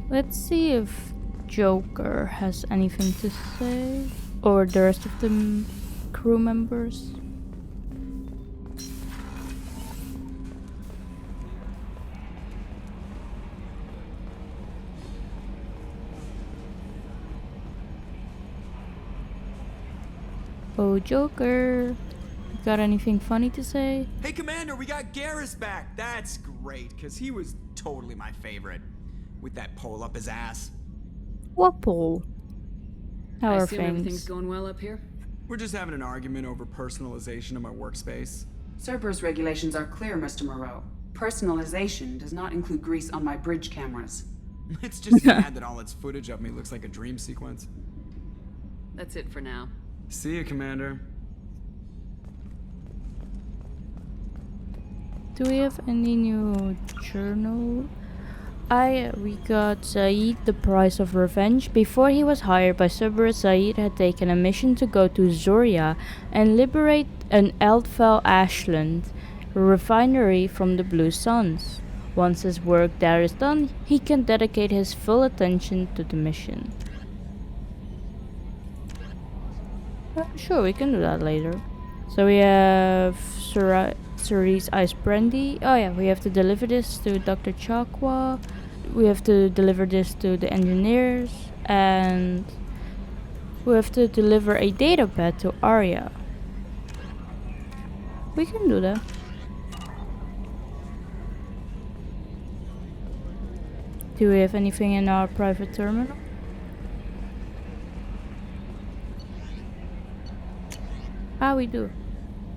Let's see if Joker has anything to say. Or the rest of the crew members. Oh, Joker. You got anything funny to say? Hey, Commander, we got Garrus back. That's great, because he was totally my favorite. With that pole up his ass. What pole? How I are assume everything's things? going well up here? We're just having an argument over personalization of my workspace. Cerberus regulations are clear, Mr. Moreau. Personalization does not include grease on my bridge cameras. It's just sad that all its footage of me looks like a dream sequence. That's it for now. See you, Commander. Do we have any new journal? We got Saeed the Price of Revenge. Before he was hired by Cerberus, Saeed had taken a mission to go to Zoria and liberate an Eldfell ashland refinery from the Blue Suns. Once his work there is done, he can dedicate his full attention to the mission. Sure, we can do that later. So we have Cerise Ice Brandy. Oh yeah, we have to deliver this to Dr. Chakwa. We have to deliver this to the engineers. And we have to deliver a datapad to Arya. We can do that. Do we have anything in our private terminal? Ah, we do.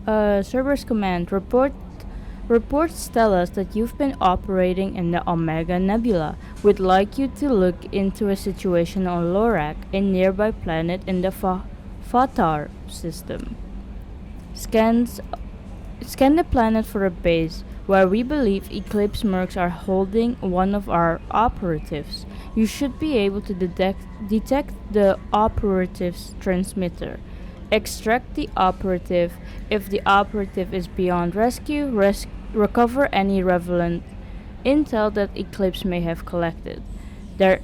Cerberus Command, reports tell us that you've been operating in the Omega Nebula. We'd like you to look into a situation on Lorak, a nearby planet in the Fatar system. Scan the planet for a base where we believe Eclipse Mercs are holding one of our operatives. You should be able to detect the operative's transmitter. Extract the operative. If the operative is beyond rescue, recover any relevant intel that Eclipse may have collected. That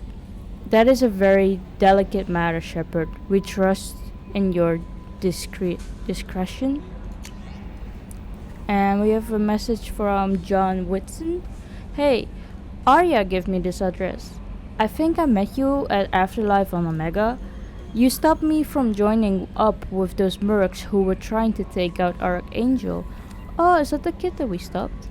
is a very delicate matter, Shepard. We trust in your discretion. And we have a message from John Whitson. Hey, Arya gave me this address. I think I met you at Afterlife on Omega. You stopped me from joining up with those mercs who were trying to take out Archangel. Oh, is that the kid that we stopped?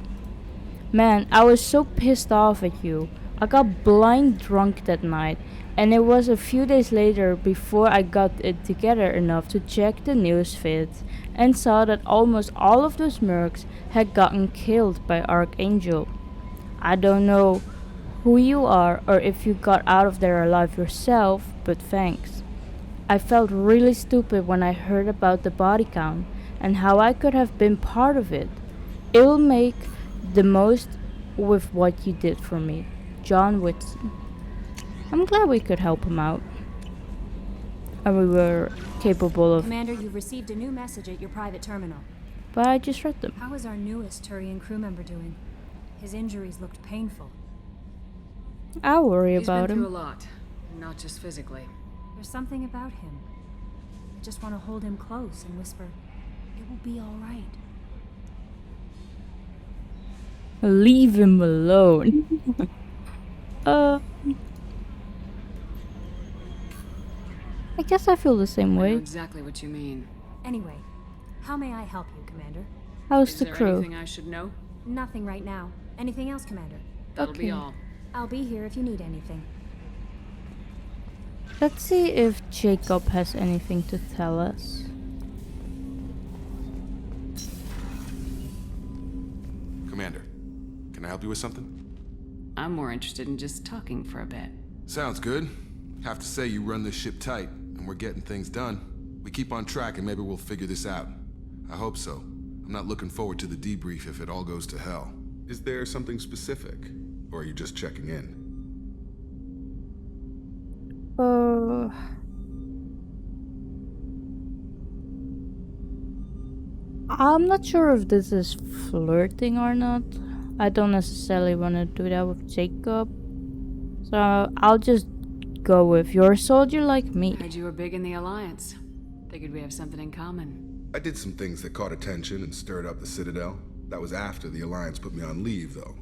Man, I was so pissed off at you. I got blind drunk that night, and it was a few days later before I got it together enough to check the news feeds and saw that almost all of those mercs had gotten killed by Archangel. I don't know who you are or if you got out of there alive yourself, but thanks. I felt really stupid when I heard about the body count and how I could have been part of it. It will make the most with what you did for me. John Whitson. I'm glad we could help him out. And we were capable of... Commander, you've received a new message at your private terminal. But I just read them. How is our newest Turian crew member doing? His injuries looked painful. I'll worry He's about been him. through a lot, not just physically. There's something about him. I just want to hold him close and whisper, it will be all right. Leave him alone. I guess I feel the same I know way. exactly what you mean. Anyway, how may I help you, Commander? How's Is the there crew? anything I should know? Nothing right now. Anything else, Commander? That'll Okay. be all. I'll be here if you need anything. Let's see if Jacob has anything to tell us. Commander, can I help you with something? I'm more interested in just talking for a bit. Sounds good. Have to say you run this ship tight, and we're getting things done. We keep on track and maybe we'll figure this out. I hope so. I'm not looking forward to the debrief if it all goes to hell. Is there something specific? Or are you just checking in? I'm not sure if this is flirting or not. I don't necessarily want to do that with Jacob. So I'll just go with you're a soldier like me. Heard you were big in the Alliance. Figured we have something in common. I did some things that caught attention and stirred up the Citadel. That was after the Alliance put me on leave, though.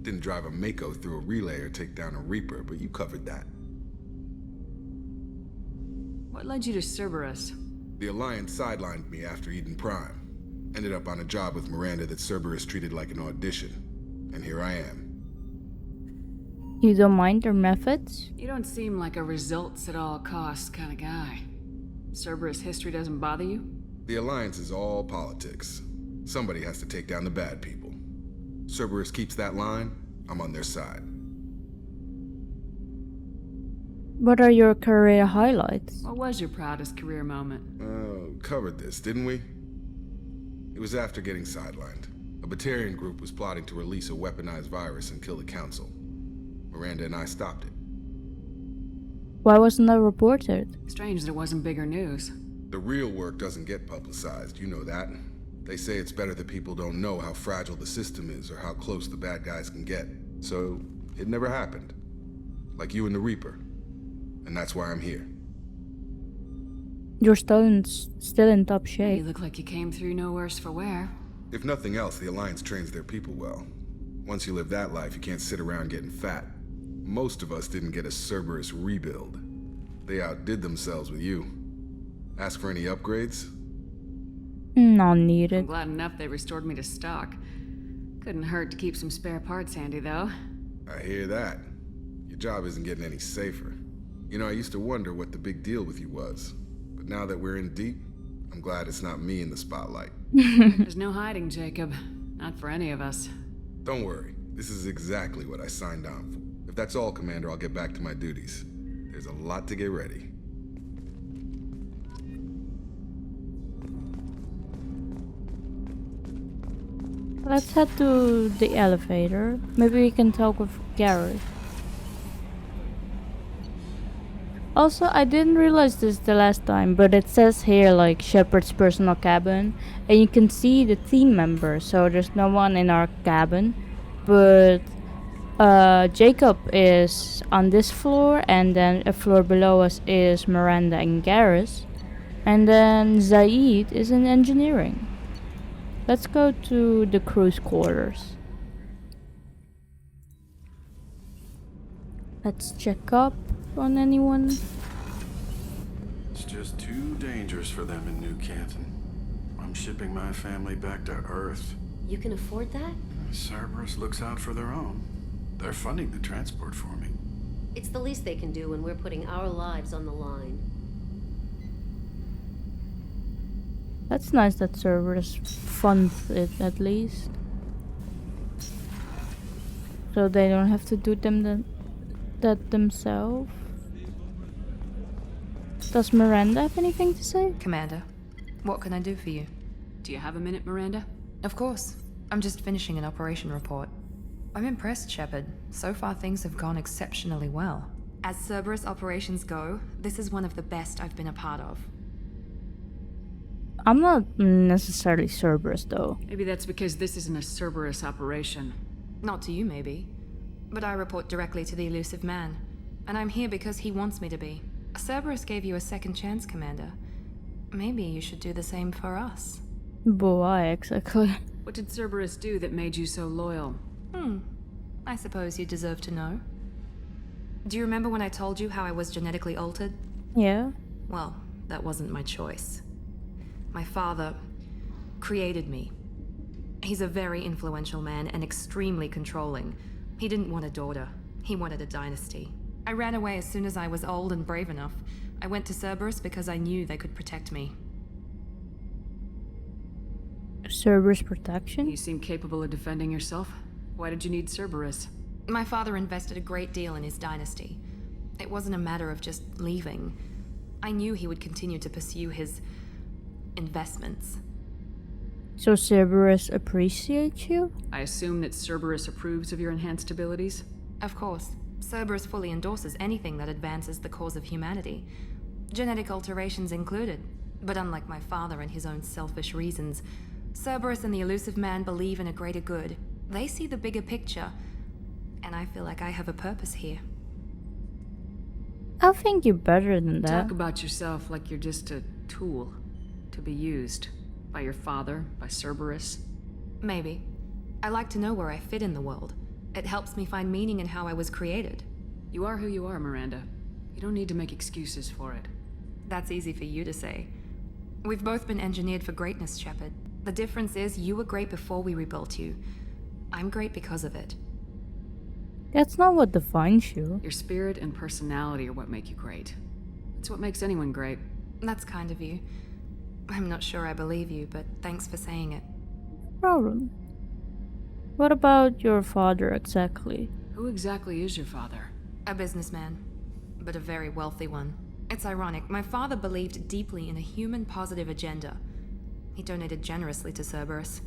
Didn't drive a Mako through a relay or take down a Reaper, but you covered that. What led you to Cerberus? The Alliance sidelined me after Eden Prime. Ended up on a job with Miranda that Cerberus treated like an audition. And here I am. You don't mind their methods? You don't seem like a results at all costs kind of guy. Cerberus history doesn't bother you? The Alliance is all politics. Somebody has to take down the bad people. Cerberus keeps that line, I'm on their side. What are your career highlights? What was your proudest career moment? Covered this, didn't we? It was after getting sidelined. A Batarian group was plotting to release a weaponized virus and kill the Council. Miranda and I stopped it. Why wasn't that reported? Strange that it wasn't bigger news. The real work doesn't get publicized, you know that. They say it's better that people don't know how fragile the system is or how close the bad guys can get. So, it never happened. Like you and the Reaper. And that's why I'm here. You're still in top shape. You look like you came through no worse for wear. If nothing else, the Alliance trains their people well. Once you live that life, you can't sit around getting fat. Most of us didn't get a Cerberus rebuild. They outdid themselves with you. Ask for any upgrades? Not I'm needed. glad enough they restored me to stock. Couldn't hurt to keep some spare parts handy, though. I hear that. Your job isn't getting any safer. You know, I used to wonder what the big deal with you was. But now that we're in deep, I'm glad it's not me in the spotlight. There's no hiding, Jacob. Not for any of us. Don't worry. This is exactly what I signed on for. If that's all, Commander, I'll get back to my duties. There's a lot to get ready. Let's head to the elevator. Maybe we can talk with Garrett. Also, I didn't realize this the last time, but it says here like Shepard's personal cabin, and you can see the team members, so there's no one in our cabin. But Jacob is on this floor, and then a floor below us is Miranda and Garrus, and then Zaid is in engineering. Let's go to the crew's quarters. Let's check up on anyone. It's just too dangerous for them in New Canton. I'm shipping my family back to Earth. You can afford that? Cerberus looks out for their own. They're funding the transport for me. It's the least they can do when we're putting our lives on the line. That's nice that Cerberus funds it at least. So they don't have to do that themselves. Does Miranda have anything to say? Commander, what can I do for you? Do you have a minute, Miranda? Of course. I'm just finishing an operation report. I'm impressed, Shepard. So far things have gone exceptionally well. As Cerberus operations go, this is one of the best I've been a part of. I'm not necessarily Cerberus though. Maybe that's because this isn't a Cerberus operation. Not to you, maybe. But I report directly to the elusive man. And I'm here because he wants me to be. Cerberus gave you a second chance, Commander. Maybe you should do the same for us. Why exactly? What did Cerberus do that made you so loyal? I suppose you deserve to know. Do you remember when I told you how I was genetically altered? Yeah. Well, that wasn't my choice. My father created me. He's a very influential man and extremely controlling. He didn't want a daughter. He wanted a dynasty. I ran away as soon as I was old and brave enough. I went to Cerberus because I knew they could protect me. Cerberus protection? You seem capable of defending yourself. Why did you need Cerberus? My father invested a great deal in his dynasty. It wasn't a matter of just leaving. I knew he would continue to pursue his investments. So Cerberus appreciates you? I assume that Cerberus approves of your enhanced abilities? Of course. Cerberus fully endorses anything that advances the cause of humanity. Genetic alterations included. But unlike my father and his own selfish reasons, Cerberus and the elusive man believe in a greater good. They see the bigger picture, and I feel like I have a purpose here. I think you're better than that. Talk about yourself like you're just a tool to be used by your father, by Cerberus. Maybe. I like to know where I fit in the world. It helps me find meaning in how I was created. You are who you are, Miranda. You don't need to make excuses for it. That's easy for you to say. We've both been engineered for greatness, Shepard. The difference is you were great before we rebuilt you. I'm great because of it. That's not what defines you. Your spirit and personality are what make you great. It's what makes anyone great. That's kind of you. I'm not sure I believe you, but thanks for saying it. Problem. What about your father exactly? Who exactly is your father? A businessman, but a very wealthy one. It's ironic. My father believed deeply in a human-positive agenda. He donated generously to Cerberus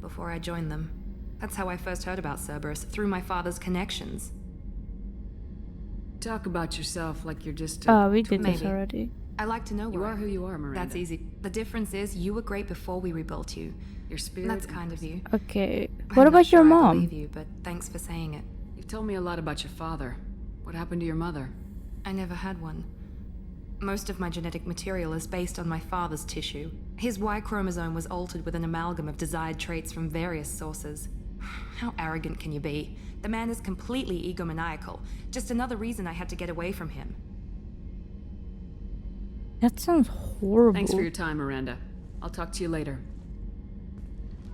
before I joined them. That's how I first heard about Cerberus, through my father's connections. Talk about yourself like you're just a... We did this Maybe. already. I like to know You where are who you are, Miranda. That's easy. The difference is you were great before we rebuilt you. Your spirit... That's kind of you. Okay. I'm What not about your sure I mom? believe you, but thanks for saying it. You've told me a lot about your father. What happened to your mother? I never had one. Most of my genetic material is based on my father's tissue. His Y chromosome was altered with an amalgam of desired traits from various sources. How arrogant can you be? The man is completely egomaniacal. Just another reason I had to get away from him. That sounds horrible. Thanks for your time, Miranda. I'll talk to you later.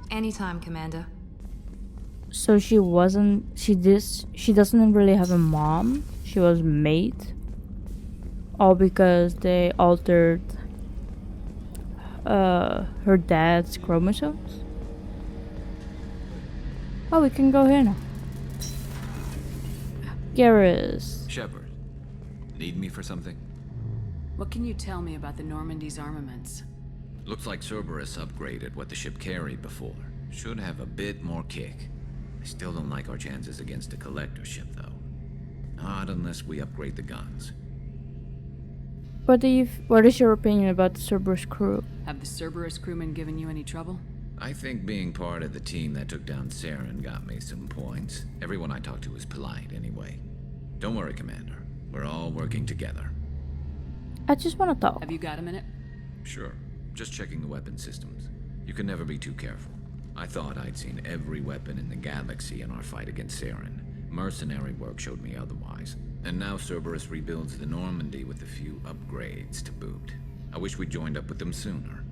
Anytime, Commander. So she doesn't really have a mom. She was made. All because they altered her dad's chromosomes. Oh, we can go here now. Garrus. Shepard, need me for something? What can you tell me about the Normandy's armaments? Looks like Cerberus upgraded what the ship carried before. Should have a bit more kick. I still don't like our chances against a collector ship, though. Not unless we upgrade the guns. What is your opinion about the Cerberus crew? Have the Cerberus crewmen given you any trouble? I think being part of the team that took down Saren got me some points. Everyone I talked to was polite, anyway. Don't worry, Commander. We're all working together. I just want to talk. Have you got a minute? Sure. Just checking the weapon systems. You can never be too careful. I thought I'd seen every weapon in the galaxy in our fight against Saren. Mercenary work showed me otherwise. And now Cerberus rebuilds the Normandy with a few upgrades to boot. I wish we'd joined up with them sooner.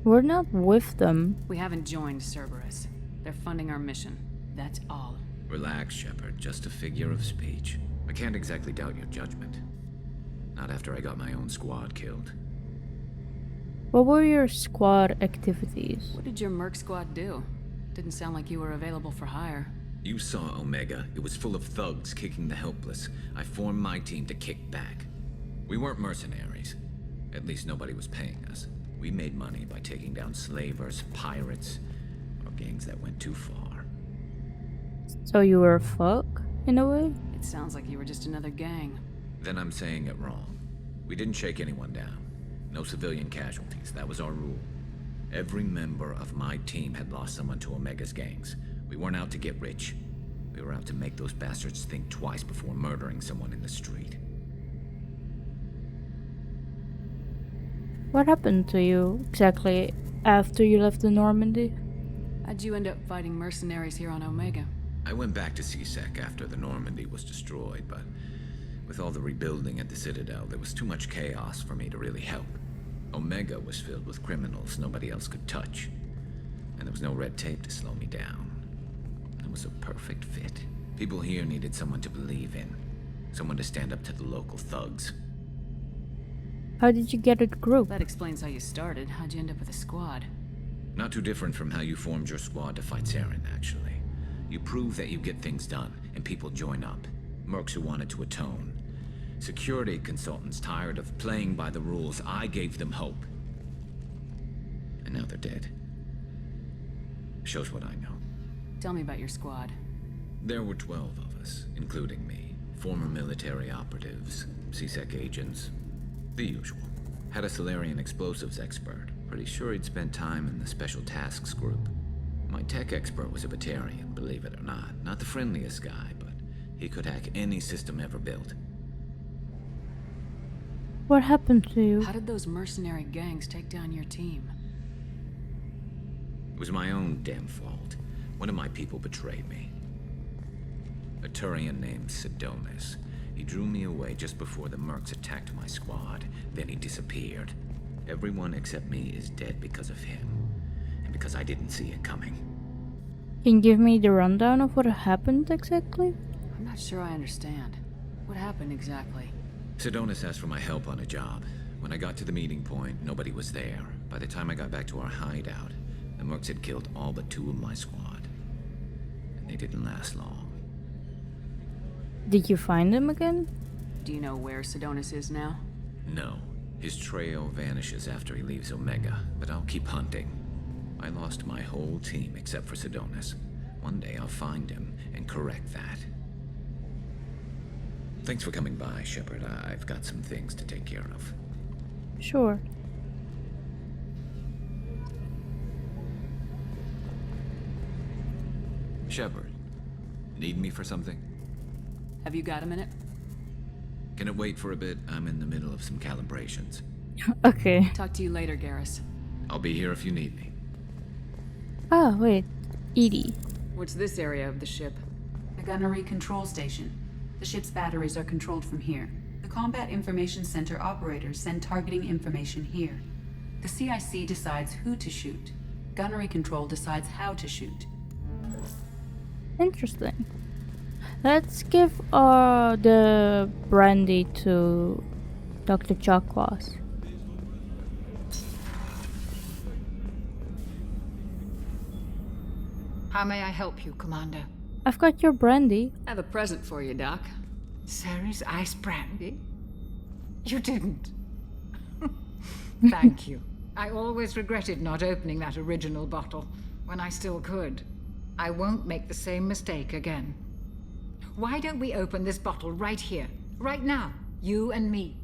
We're not with them. We haven't joined Cerberus. They're funding our mission. That's all. Relax, Shepard. Just a figure of speech. I can't exactly doubt your judgment. Not after I got my own squad killed. What were your squad activities? What did your merc squad do? Didn't sound like you were available for hire. You saw Omega. It was full of thugs kicking the helpless. I formed my team to kick back. We weren't mercenaries. At least nobody was paying us. We made money by taking down slavers, pirates, or gangs that went too far. So you were a fuck, in a way? It sounds like you were just another gang. Then I'm saying it wrong. We didn't shake anyone down. No civilian casualties. That was our rule. Every member of my team had lost someone to Omega's gangs. We weren't out to get rich. We were out to make those bastards think twice before murdering someone in the street. What happened to you exactly after you left the Normandy? How'd you end up fighting mercenaries here on Omega? I went back to C-Sec after the Normandy was destroyed, but with all the rebuilding at the Citadel, there was too much chaos for me to really help. Omega was filled with criminals nobody else could touch, and there was no red tape to slow me down. It was a perfect fit. People here needed someone to believe in, someone to stand up to the local thugs. How did you get a group? That explains how you started. How'd you end up with a squad? Not too different from how you formed your squad to fight Saren, actually. You prove that you get things done, and people join up. Mercs who wanted to atone. Security consultants tired of playing by the rules. I gave them hope. And now they're dead. Shows what I know. Tell me about your squad. There were 12 of us, including me. Former military operatives, C-Sec agents. The usual. Had a Solarian explosives expert. Pretty sure he'd spent time in the Special Tasks group. My tech expert was a Batarian, believe it or not. Not the friendliest guy, but He could hack any system ever built. What happened to you? How did those mercenary gangs take down your team? It was my own damn fault. One of my people betrayed me. A Turian named Sidonus. He drew me away just before the mercs attacked my squad. Then he disappeared. Everyone except me is dead because of him. And because I didn't see it coming. Can you give me the rundown of what happened exactly? I'm not sure I understand. What happened exactly? Sidonus asked for my help on a job. When I got to the meeting point, nobody was there. By the time I got back to our hideout, the mercs had killed all but 2 of my squad. And they didn't last long. Did you find him again? Do you know where Sidonus is now? No. His trail vanishes after he leaves Omega, but I'll keep hunting. I lost my whole team except for Sidonus. One day I'll find him and correct that. Thanks for coming by, Shepard. I've got some things to take care of. Sure. Shepard, need me for something? Have you got a minute? Can it wait for a bit? I'm in the middle of some calibrations. Okay. Talk to you later, Garrus. I'll be here if you need me. Ah, wait. Edie. What's this area of the ship? The gunnery control station. The ship's batteries are controlled from here. The Combat Information Center operators send targeting information here. The CIC decides who to shoot. Gunnery control decides how to shoot. Interesting. Let's give the brandy to Dr. Chakwas. How may I help you, Commander? I've got your brandy. I have a present for you, Doc. Ceres ice brandy? You didn't. Thank you. I always regretted not opening that original bottle when I still could. I won't make the same mistake again. Why don't we open this bottle right here, right now, you and me?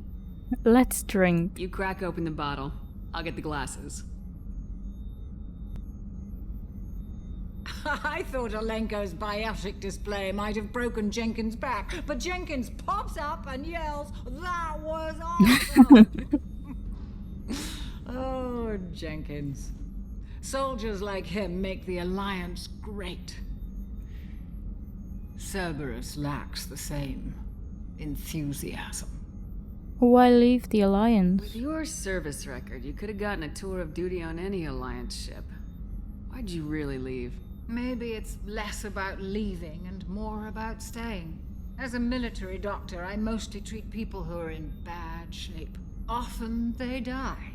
Let's drink. You crack open the bottle. I'll get the glasses. I thought Alenko's biotic display might have broken Jenkins' back, but Jenkins pops up and yells, "That was awesome!" Oh, Jenkins. Soldiers like him make the Alliance great. Cerberus lacks the same enthusiasm. Why leave the Alliance? With your service record, you could have gotten a tour of duty on any Alliance ship. Why'd you really leave? Maybe it's less about leaving and more about staying. As a military doctor, I mostly treat people who are in bad shape. Often they die.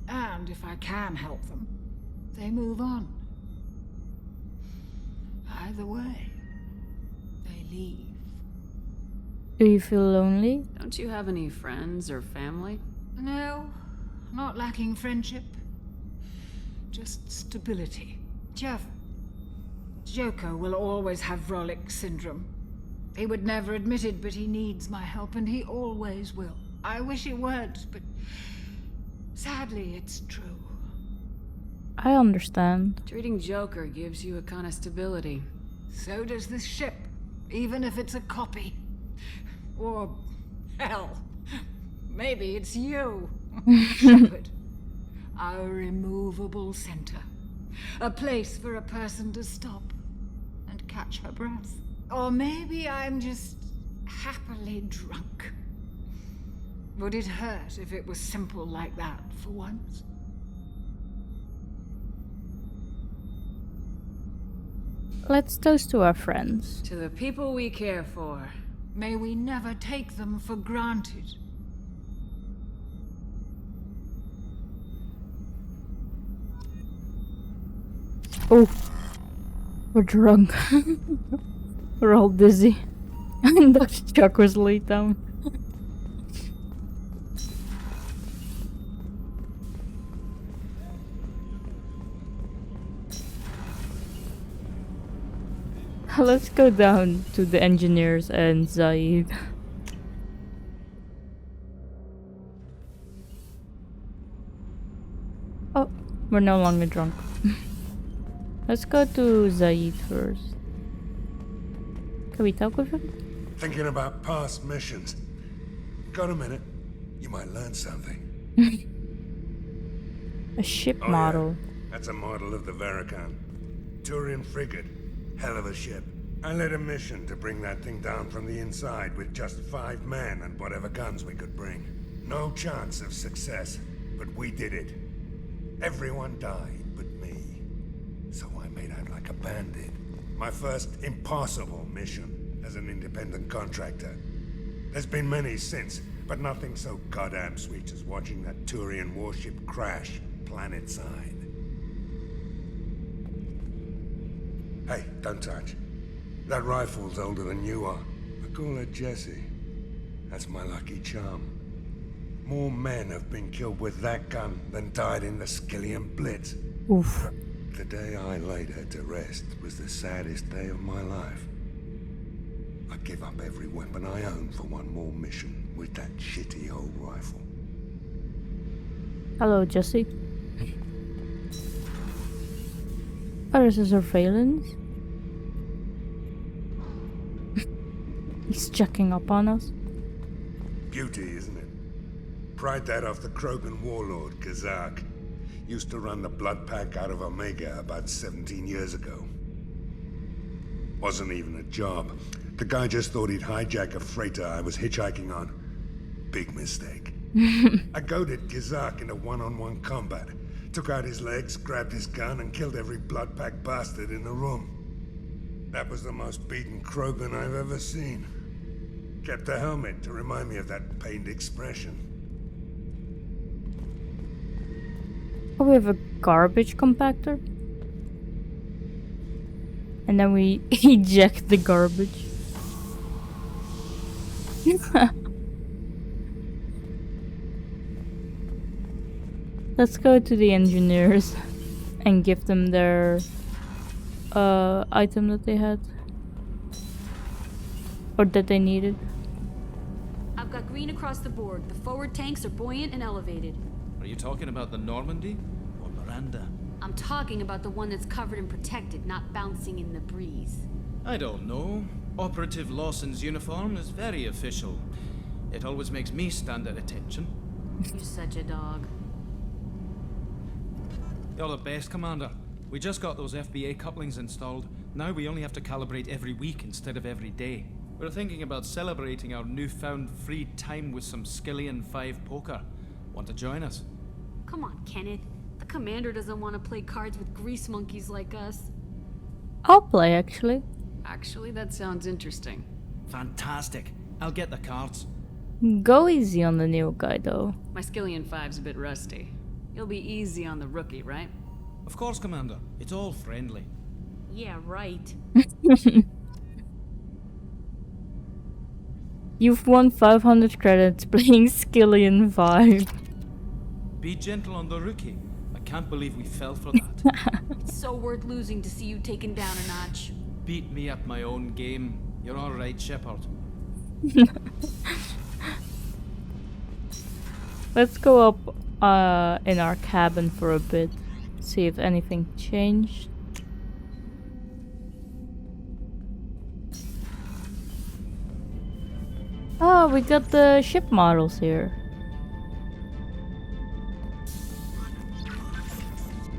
And if I can help them, they move on. Either way, they leave. Do you feel lonely? Don't you have any friends or family? No, not lacking friendship. Just stability. Jeff, Joko will always have Vrolik syndrome. He would never admit it, but he needs my help, and he always will. I wish he weren't, but sadly, it's true. I understand. Treating Joker gives you a kind of stability. So does this ship, even if it's a copy. Or, hell, maybe it's you, Shepard. Our immovable center. A place for a person to stop and catch her breath. Or maybe I'm just happily drunk. Would it hurt if it was simple like that for once? Let's toast to our friends. To the people we care for. May we never take them for granted. Oh, we're drunk. We're all dizzy. And Dr. Chuck was laid down. Let's go down to the engineers and Zaid. Oh, we're no longer drunk. Let's go to Zaid first. Can we talk with him? Thinking about past missions. Got a minute? You might learn something. A ship Oh, model. Yeah. That's a model of the Veracon. Turian frigate. Hell of a ship. I led a mission to bring that thing down from the inside with just 5 men and whatever guns we could bring. No chance of success, but we did it. Everyone died but me. So I made out like a bandit. My first impossible mission as an independent contractor. There's been many since, but nothing so goddamn sweet as watching that Turian warship crash planet-side. Hey, don't touch. That rifle's older than you are. I call her Jessie. That's my lucky charm. More men have been killed with that gun than died in the Skillian Blitz. Oof. The day I laid her to rest was the saddest day of my life. I'd give up every weapon I own for one more mission with that shitty old rifle. Hello, Jesse. Oh, there's a surveillance. He's checking up on us. Beauty, isn't it? Pried that off the Krogan warlord, Kazak. Used to run the blood pack out of Omega about 17 years ago. Wasn't even a job. The guy just thought he'd hijack a freighter I was hitchhiking on. Big mistake. I goaded Kazak into one-on-one combat. Took out his legs, grabbed his gun, and killed every blood pack bastard in the room. That was the most beaten Krogan I've ever seen. Kept a helmet to remind me of that pained expression. Oh, we have a garbage compactor. And then we eject the garbage. Let's go to the engineers and give them their item that they had. Or that they needed. I've got green across the board. The forward tanks are buoyant and elevated. Are you talking about the Normandy or Miranda? I'm talking about the one that's covered and protected, not bouncing in the breeze. I don't know. Operative Lawson's uniform is very official. It always makes me stand at attention. You're such a dog. You're the best, Commander. We just got those FBA couplings installed. Now we only have to calibrate every week instead of every day. We're thinking about celebrating our newfound free time with some Skillian 5 poker. Want to join us? Come on, Kenneth. The commander doesn't want to play cards with grease monkeys like us. I'll play, actually. Actually, that sounds interesting. Fantastic. I'll get the cards. Go easy on the new guy, though. My Skillian 5's a bit rusty. You'll be easy on the rookie, right? Of course, Commander. It's all friendly. Yeah, right. You've won 500 credits playing Skillian 5. Be gentle on the rookie. I can't believe we fell for that. It's so worth losing to see you taken down a notch. Beat me at my own game. You're all right, Shepard. Let's go up in our cabin for a bit. See if anything changed. Oh, we got the ship models here.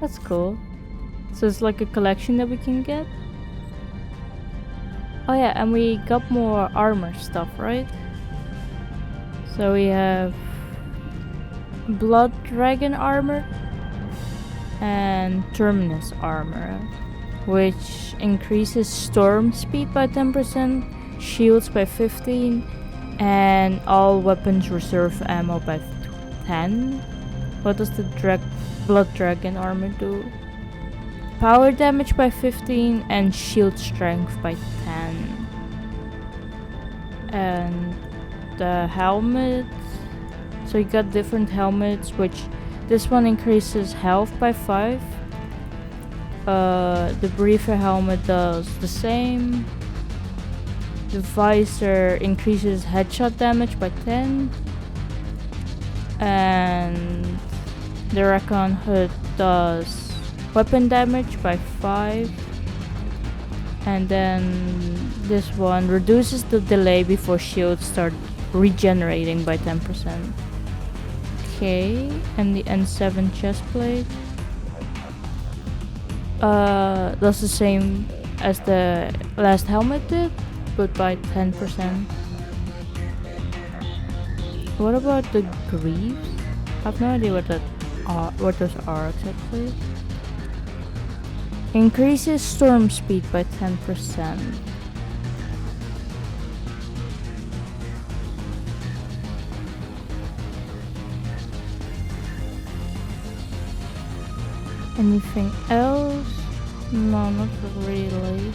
That's cool. So it's like a collection that we can get. Oh yeah, and we got more armor stuff, right? So we have Blood Dragon armor and Terminus armor, which increases storm speed by 10%, shields by 15, and all weapons reserve ammo by 10. What does the Blood Dragon armor do? Power damage by 15 and shield strength by 10. And the helmet. So you got different helmets, which this one increases health by 5. The briefer helmet does the same. The visor increases headshot damage by 10. And the Recon hood does weapon damage by 5. And then this one reduces the delay before shields start regenerating by 10%. Okay, and the N7 chest plate does the same as the last helmet did, but by 10%. What about the greaves? I have no idea what those are exactly. Increases storm speed by 10%. Anything else? No, not really.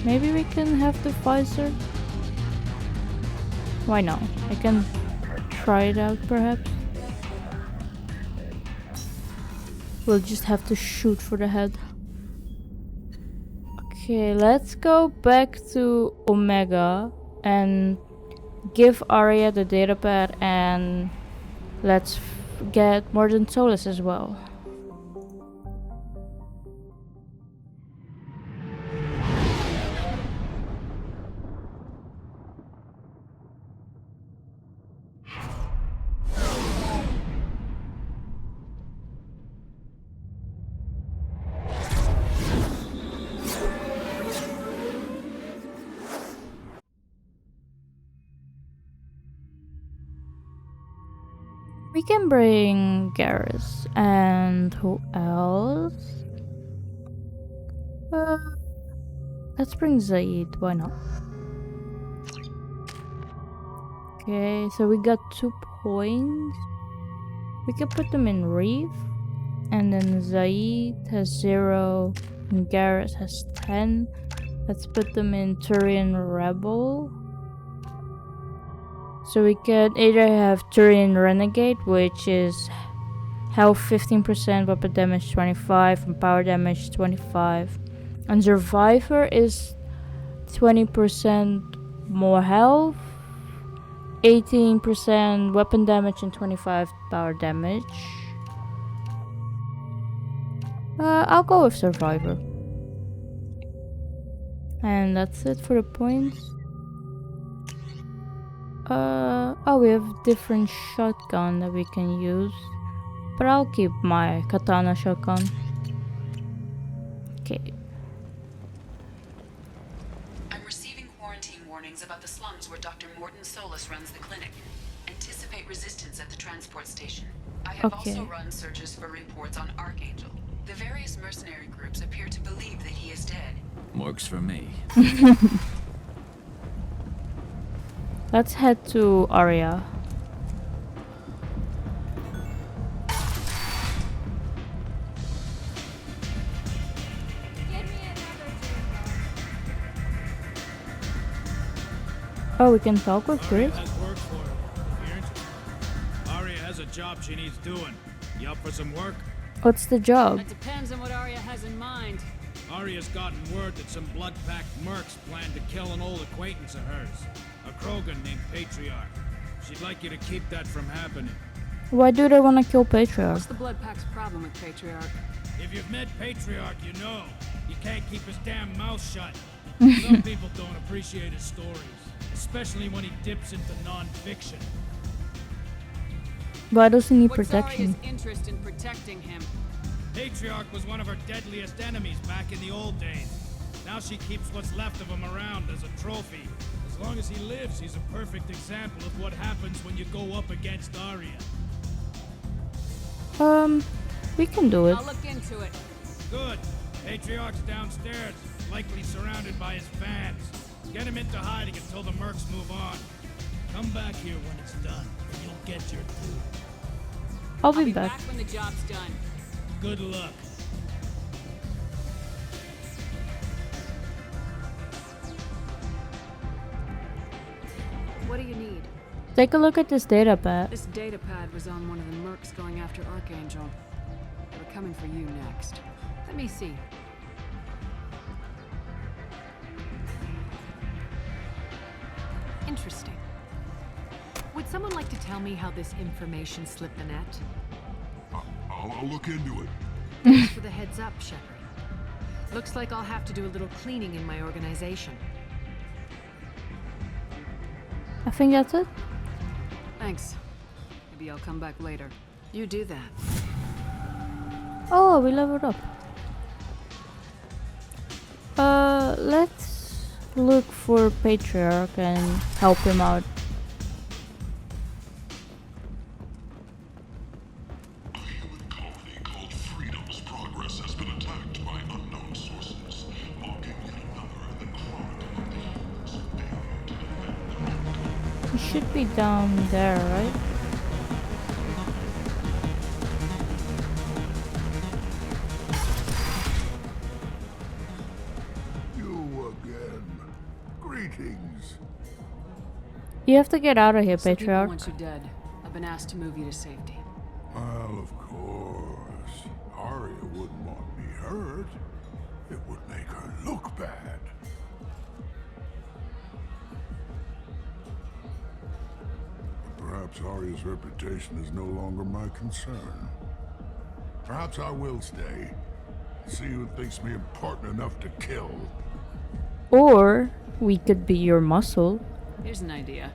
Maybe we can have the visor? Why not? I can try it out perhaps. We'll just have to shoot for the head. Okay, let's go back to Omega and give Arya the datapad, and let's get Mordin Solus as well. We can bring Garrus, and who else? Let's bring Zaid, why not? Okay, so we got 2 points. We can put them in Reef, and then Zaid has 0, and Garrus has 10. Let's put them in Turian Rebel. So we could either have Turian Renegade, which is health 15%, weapon damage 25, and power damage 25. And Survivor is 20% more health, 18% weapon damage, and 25 power damage. I'll go with Survivor. And that's it for the points. Oh, we have different shotgun that we can use, but I'll keep my katana shotgun. Okay. I'm receiving quarantine warnings about the slums where Dr. Mordin Solus runs the clinic. Anticipate resistance at the transport station. I have also run searches for reports on Archangel. The various mercenary groups appear to believe that he is dead. Works for me. Let's head to Arya. Oh, we can talk with Chris? Arya has a job she needs doing. You up for some work? What's the job? It depends on what Arya has in mind. Arya's gotten word that some blood-packed mercs plan to kill an old acquaintance of hers. A Krogan named Patriarch. She'd like you to keep that from happening. Why do they want to kill Patriarch? What's the Blood Pack's problem with Patriarch? If you've met Patriarch, you know. He can't keep his damn mouth shut. Some people don't appreciate his stories. Especially when he dips into non-fiction. Why does he need protection? What's Arya's interest in protecting him? Patriarch was one of her deadliest enemies back in the old days. Now she keeps what's left of him around as a trophy. As long as he lives, he's a perfect example of what happens when you go up against Arya. We can do it. I'll look into it. Good. Patriarch's downstairs, likely surrounded by his fans. Get him into hiding until the mercs move on. Come back here when it's done, and you'll get your due. I'll be back when the job's done. Good luck. What do you need? Take a look at this datapad. This datapad was on one of the mercs going after Archangel. We're coming for you next. Let me see. Interesting. Would someone like to tell me how this information slipped the net? I'll look into it. Thanks for the heads up, Shepard. Looks like I'll have to do a little cleaning in my organization. I think that's it. Thanks. Maybe I'll come back later. You do that. Oh, we leveled up. Let's look for Patriarch and help him out. He should be down there, right? You again. Greetings. You have to get out of here, Some people Patriarch. want you dead. I've been asked to move you to safety. Well, of course. Arya wouldn't want me hurt. It would make her look bad. Perhaps Arya's reputation is no longer my concern. Perhaps I will stay. See who thinks me important enough to kill. Or we could be your muscle. Here's an idea.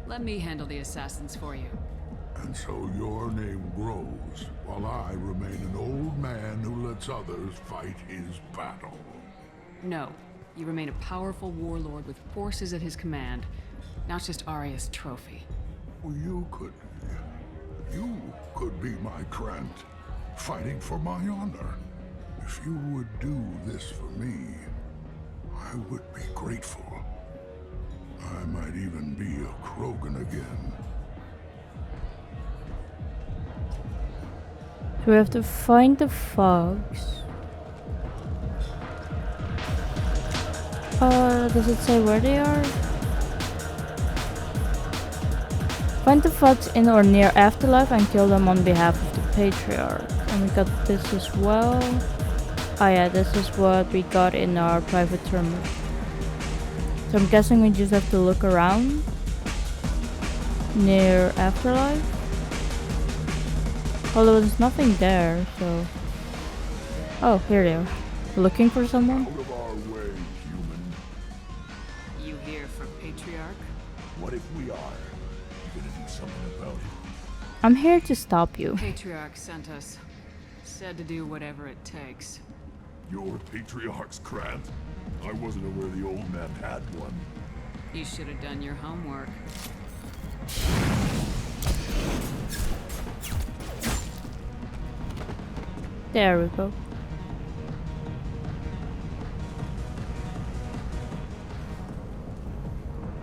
Let me handle the assassins for you. And so your name grows, while I remain an old man who lets others fight his battle. No. You remain a powerful warlord with forces at his command, not just Arya's trophy. Well, you could be my Krant, fighting for my honor. If you would do this for me, I would be grateful. I might even be a Krogan again. So we have to find the fogs. Does it say where they are? Find the fogs in or near Afterlife and kill them on behalf of the Patriarch. And we got this as well. Oh yeah, this is what we got in our private terminal. So I'm guessing we just have to look around near Afterlife. Although there's nothing there, so... Oh, here they are. Looking for someone? Out of our way, human. You here for Patriarch? What if we are? You gonna do something about it? I'm here to stop you. Patriarch sent us. Said to do whatever it takes. Your Patriarch's Krant? I wasn't aware the old man had one. You should have done your homework. There we go.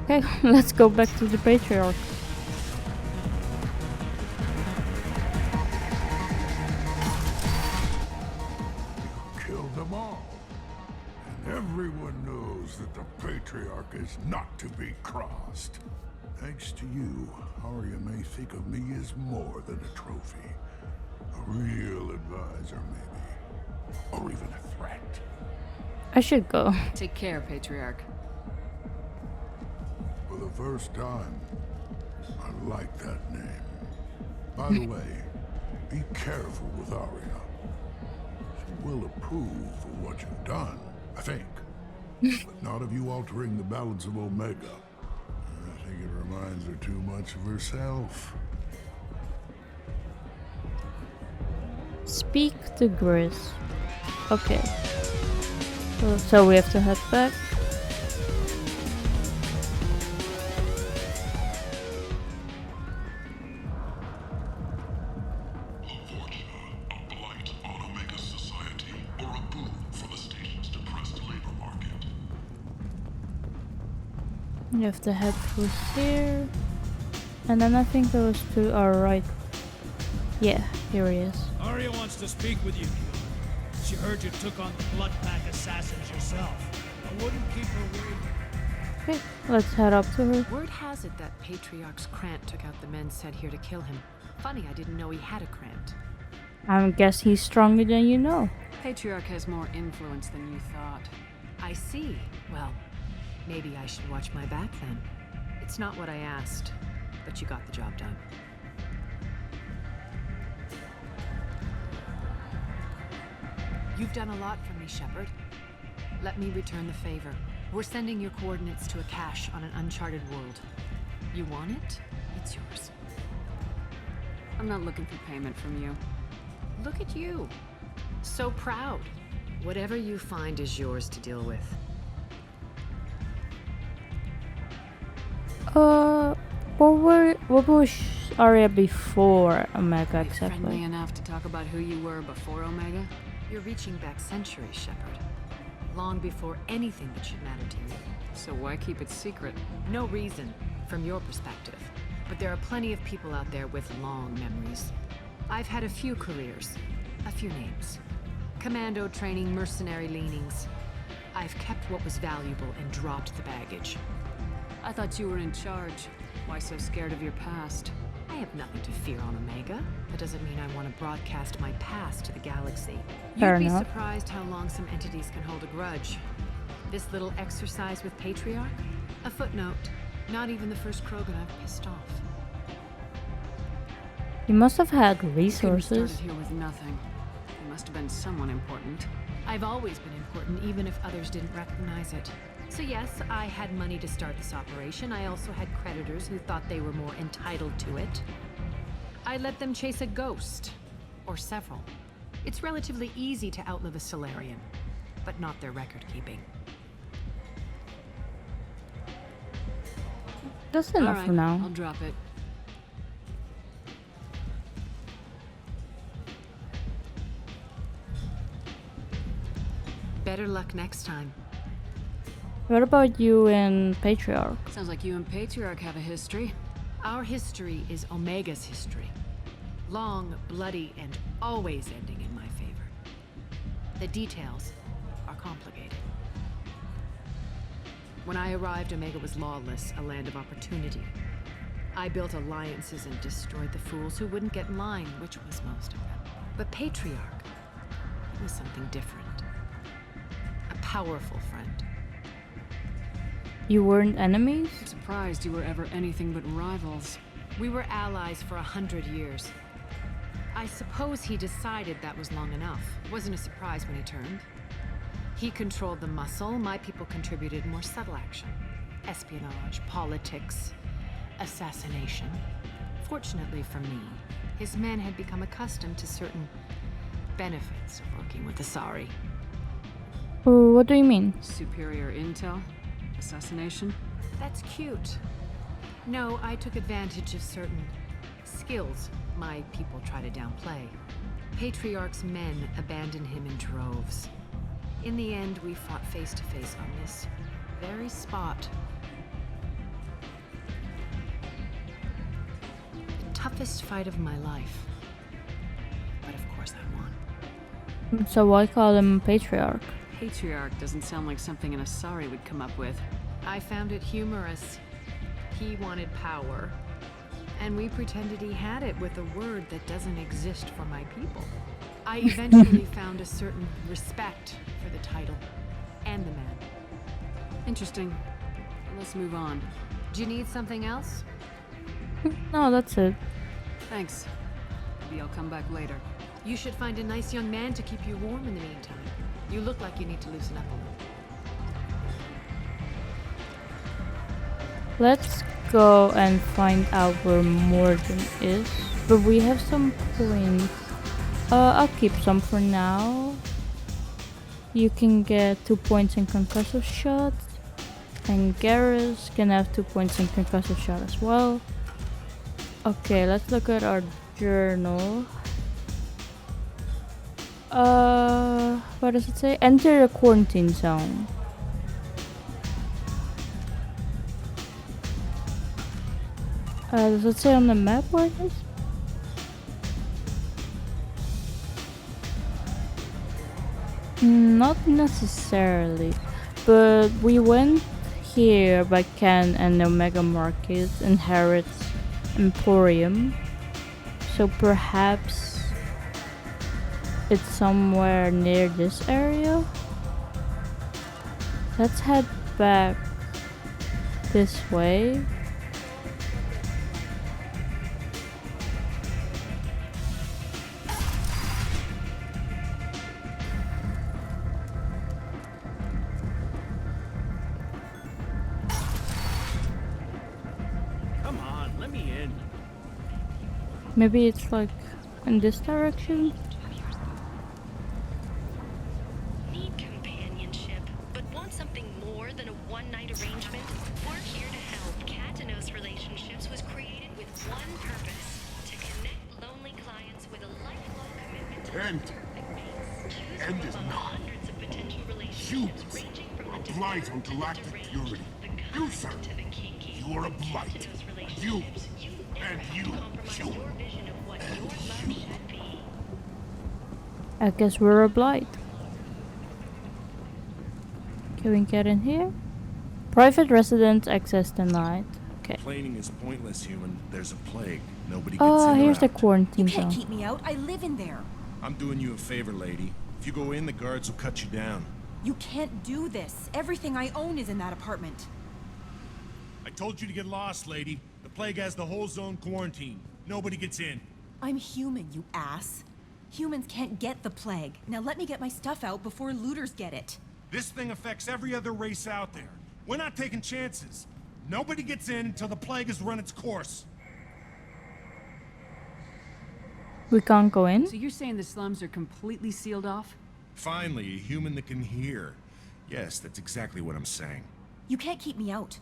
Okay, let's go back to the Patriarch. You killed them all. And everyone knows that the Patriarch is not to be crossed. Thanks to you, Arya may think of me as more than a trophy. A real advisor, maybe. Or even a threat. I should go. Take care, Patriarch. For the first time, I like that name. By the way, be careful with Arya. She will approve for what you've done, I think. But not of you altering the balance of Omega. I think it reminds her too much of herself. Speak to Gris. Okay. So we have to head back. You have to head through here. And then I think those two are right. Yeah, here he is. Arya wants to speak with you. She heard you took on the Blood Pack assassins yourself. I wouldn't keep her waiting. Okay, let's head up to her. Word has it that Patriarch's Krant took out the men sent here to kill him. Funny, I didn't know he had a Krant. I guess he's stronger than you know. Patriarch has more influence than you thought. I see. Well, maybe I should watch my back then. It's not what I asked, but you got the job done. You've done a lot for me, Shepard. Let me return the favor. We're sending your coordinates to a cache on an uncharted world. You want it? It's yours. I'm not looking for payment from you. Look at you. So proud. Whatever you find is yours to deal with. What was Arya before Omega exactly? Friendly enough to talk about who you were before Omega? You're reaching back centuries, Shepard. Long before anything that should matter to you. So why keep it secret? No reason, from your perspective. But there are plenty of people out there with long memories. I've had a few careers, a few names. Commando training, mercenary leanings. I've kept what was valuable and dropped the baggage. I thought you were in charge. Why so scared of your past? I have nothing to fear on Omega. That doesn't mean I want to broadcast my past to the galaxy. Fair You'd be enough. surprised how long some entities can hold a grudge. This little exercise with Patriarch? A footnote. Not even the first Krogan I've pissed off. You must have had You resources. started here with nothing. You must have been someone important. I've always been important, even if others didn't recognize it. So yes, I had money to start this operation. I also had creditors who thought they were more entitled to it. I let them chase a ghost. Or several. It's relatively easy to outlive a Solarian, but not their record-keeping. That's enough All for right, now. I'll drop it. Better luck next time. What about you and Patriarch? Sounds like you and Patriarch have a history. Our history is Omega's history. Long, bloody, and always ending in my favor. The details are complicated. When I arrived, Omega was lawless, a land of opportunity. I built alliances and destroyed the fools who wouldn't get in line, which was most of them. But Patriarch was something different. A powerful friend. You weren't enemies? I'm surprised you were ever anything but rivals. We were allies for 100 years. I suppose he decided that was long enough. Wasn't a surprise when he turned. He controlled the muscle, my people contributed more subtle action. Espionage, politics, assassination. Fortunately for me, his men had become accustomed to certain benefits of working with Asari. What do you mean? Superior intel? Assassination? That's cute. No, I took advantage of certain skills my people try to downplay. Patriarch's men abandoned him in droves. In the end, we fought face to face on this very spot. The toughest fight of my life. But of course I won. So why call him Patriarch? Patriarch doesn't sound like something an Asari would come up with. I found it humorous. He wanted power, and we pretended he had it with a word that doesn't exist for my people. I eventually found a certain respect for the title and the man. Interesting. Let's move on. Do you need something else? No, that's it. Thanks. Maybe I'll come back later. You should find a nice young man to keep you warm in the meantime. You look like you need to loosen up a little. Let's go and find out where Mordin is. But we have some points. I'll keep some for now. You can get 2 points in concussive shots. And Garrus can have 2 points in concussive shot as well. Okay, let's look at our journal. What does it say? Enter the quarantine zone. Does it say on the map where it is? Not necessarily, but we went here by Ken and Omega Market and Harrod's Emporium, so perhaps it's somewhere near this area. Let's head back this way. Maybe it's like in this direction? Need companionship, but want something more than a one-night arrangement? We're here to help. Katanos Relationships was created with one purpose: to connect lonely clients with a lifelong commitment to End is not. hundreds of potential You relationships ranging from are a blight on galactic purity. You, sir, you are a blight. You, and you, human. I guess we're a blight. Can we get in here? Private residence access denied. Okay. Complaining is pointless, human. There's a plague. Nobody gets Oh, in or here's the out. quarantine You can't zone. keep me out. I live in there. I'm doing you a favor, lady. If you go in, the guards will cut you down. You can't do this. Everything I own is in that apartment. I told you to get lost, lady. The plague has the whole zone quarantined. Nobody gets in. I'm human, you ass. Humans can't get the plague. Now let me get my stuff out before looters get it. This thing affects every other race out there. We're not taking chances. Nobody gets in until the plague has run its course. We can't go in? So you're saying the slums are completely sealed off? Finally, a human that can hear. Yes, that's exactly what I'm saying. You can't keep me out.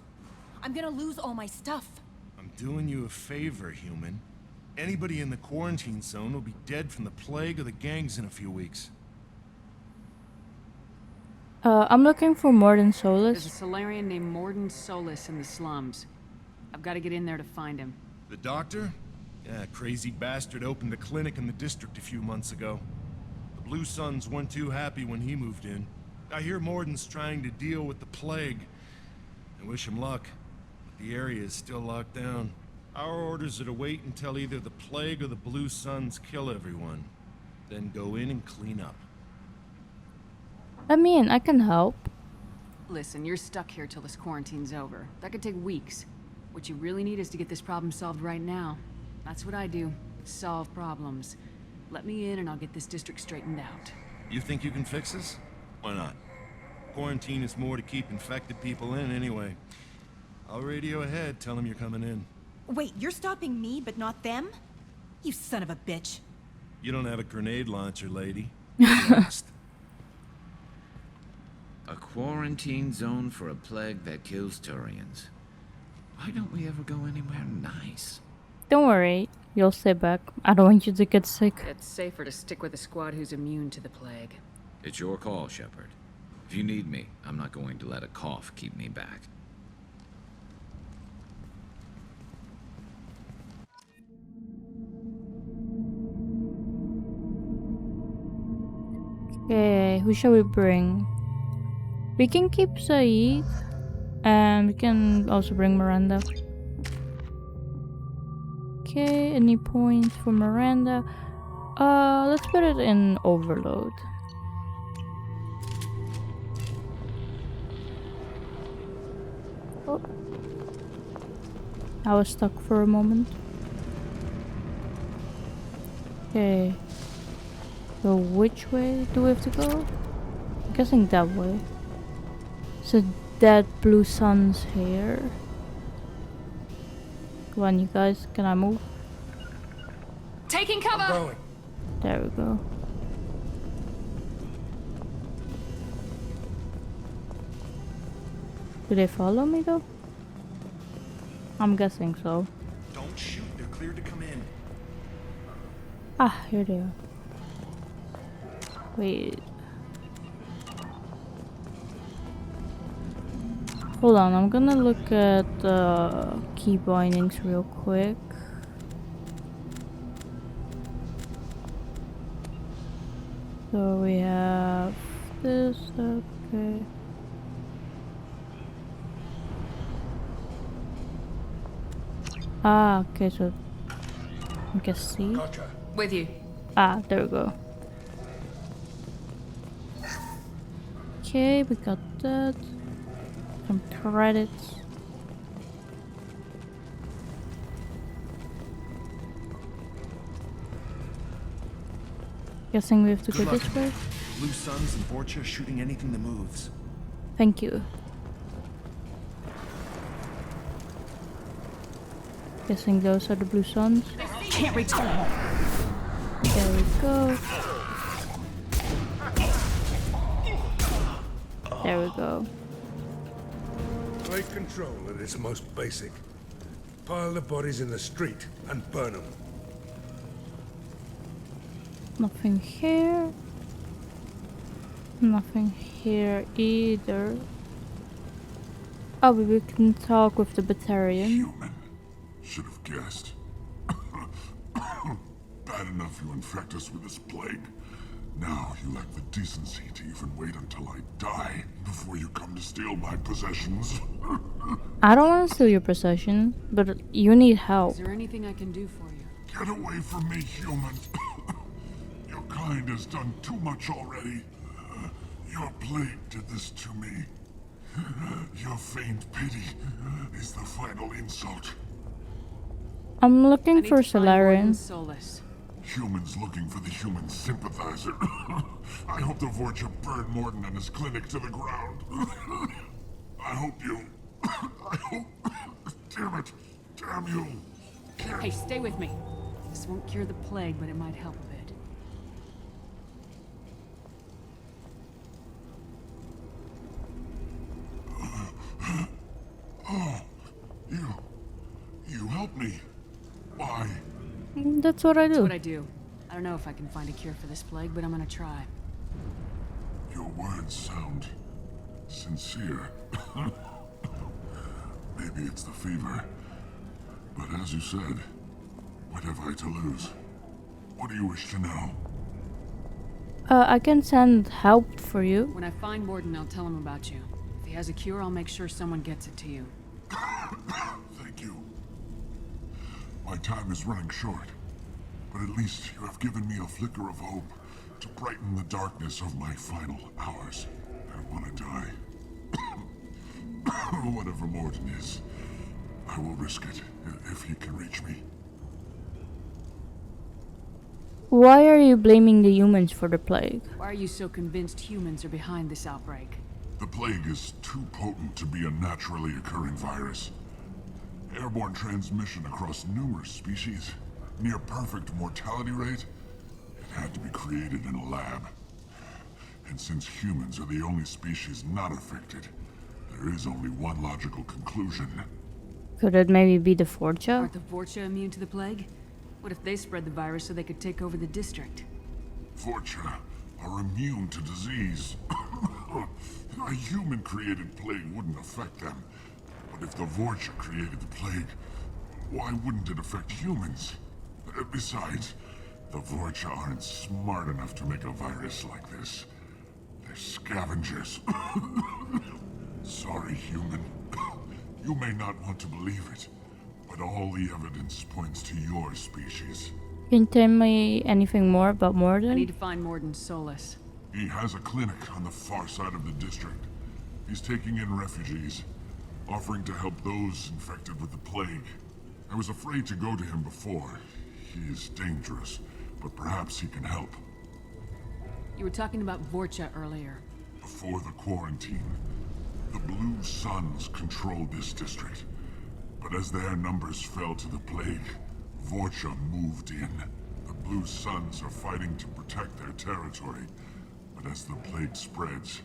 I'm gonna lose all my stuff. I'm doing you a favor, human. Anybody in the quarantine zone will be dead from the plague or the gangs in a few weeks. I'm looking for Mordin There's a Solus. Solarian named Mordin Solus in the slums. I've got to get in there to find him. The doctor? Yeah, crazy bastard opened a clinic in the district a few months ago. The Blue Suns weren't too happy when he moved in. I hear Mordin's trying to deal with the plague. I wish him luck, but the area is still locked down. Our orders are to wait until either the plague or the Blue Suns kill everyone, then go in and clean up. I mean, I can help. Listen, you're stuck here till this quarantine's over. That could take weeks. What you really need is to get this problem solved right now. That's what I do. Solve problems. Let me in and I'll get this district straightened out. You think you can fix this? Why not? Quarantine is more to keep infected people in anyway. I'll radio ahead, tell them you're coming in. Wait, you're stopping me, but not them? You son of a bitch. You don't have a grenade launcher, lady. A quarantine zone for a plague that kills Turians. Why don't we ever go anywhere nice? Don't worry, you'll stay back. I don't want you to get sick. It's safer to stick with a squad who's immune to the plague. It's your call, Shepard. If you need me, I'm not going to let a cough keep me back. Okay, who shall we bring? We can keep Saeed, and we can also bring Miranda. Okay, any points for Miranda? Let's put it in overload. Oh. I was stuck for a moment. Okay. So which way do we have to go? I'm guessing that way. So that Blue Sun's here. Come on, you guys. Can I move? Taking cover! There we go. Do they follow me though? I'm guessing so. Don't shoot, they're cleared to come in. Ah, here they are. Wait. Hold on, I'm gonna look at the key bindings real quick. So we have this, okay. Ah, okay, so I guess C. Gotcha. With you. Ah, there we go. Okay, we got that. Some credits. Guessing we have to go Good luck. this way. Blue Suns and Vorcha shooting anything that moves. Thank you. Guessing those are the Blue Suns. can't reach the There we go. There we go. Plague control at its most basic. Pile the bodies in the street and burn them. Nothing here. Nothing here either. Oh, we can talk with the Batarian. Human. Should have guessed. Bad enough you infect us with this plague. Now you lack the decency to even wait until I die before you come to steal my possessions. I don't want to steal your possession, but you need help. Is there anything I can do for you? Get away from me, human. Your kind has done too much already. Your plague did this to me. Your feigned pity is the final insult. I'm looking for Solarian. Solus. Humans looking for the human sympathizer. I hope the Vorcha burned Mordin and his clinic to the ground. I hope you... I hope... Damn it. Damn you. Hey, stay with me. This won't cure the plague, but it might help a bit. Oh, you helped me. Why? That's what I do. That's what I do. I don't know if I can find a cure for this plague, but I'm gonna try. Your words sound sincere. Maybe it's the fever. But as you said, what have I to lose? What do you wish to know? I can send help for you. When I find Mordin, I'll tell him about you. If he has a cure, I'll make sure someone gets it to you. Thank you. My time is running short, but at least you have given me a flicker of hope to brighten the darkness of my final hours. I want to die. Whatever Mordin is, I will risk it if he can reach me. Why are you blaming the humans for the plague? Why are you so convinced humans are behind this outbreak? The plague is too potent to be a naturally occurring virus. Airborne transmission across numerous species, near perfect mortality rate. It had to be created in a lab. And since humans are the only species not affected, there is only one logical conclusion. Could it maybe be the Vorcha? Aren't the Vorcha immune to the plague? What if they spread the virus so they could take over the district? Vorcha are immune to disease. A human-created plague wouldn't affect them. But if the Vorcha created the plague, why wouldn't it affect humans? Besides, the Vorcha aren't smart enough to make a virus like this. They're scavengers. Sorry, human. You may not want to believe it, but all the evidence points to your species. Can you tell me anything more about Mordin? I need to find Mordin Solus. He has a clinic on the far side of the district. He's taking in refugees, offering to help those infected with the plague. I was afraid to go to him before. He is dangerous, but perhaps he can help. You were talking about Vorcha earlier. Before the quarantine, the Blue Suns controlled this district. But as their numbers fell to the plague, Vorcha moved in. The Blue Suns are fighting to protect their territory. But as the plague spreads,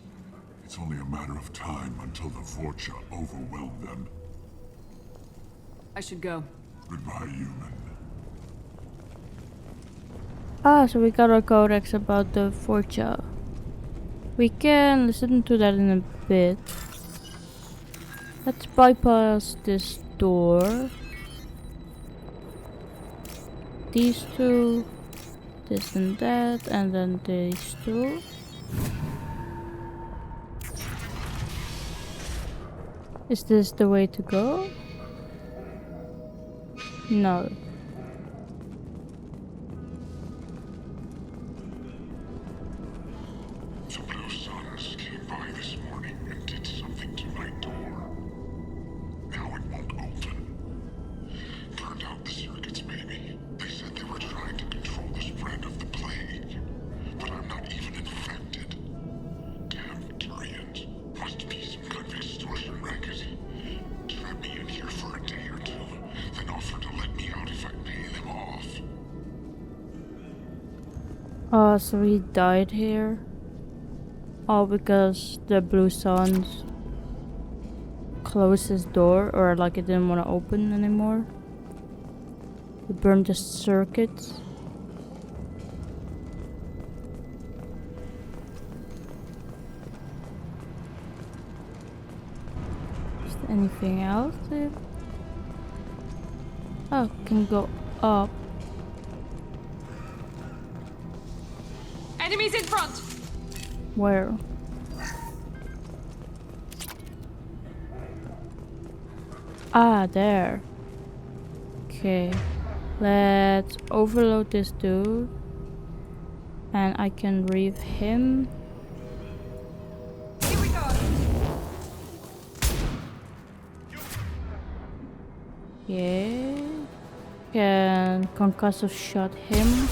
it's only a matter of time until the Vorcha overwhelm them. I should go. Goodbye, human. Ah, so we got a codex about the Vorcha. We can listen to that in a bit. Let's bypass this door. These two, this and that, and then these two. Is this the way to go? No. The Blue Suns came by this morning and did something to my door. Now it won't open. Turned out the circuits made me. They said they were trying to control the spread of the plague. But I'm not even infected. Damn Turians. Must be some kind of extortion racket. Trap me in here for a day or two, then offer to let me out if I Oh, so he died here? All because the Blue Suns closed his door, or like it didn't want to open anymore? It burned the circuits. Is there anything else there? Oh, can go up. Enemies in front! Where? Ah, there. Okay. Let's overload this dude. And I can reave him. Here we go! Yeah. Can concussive shot him.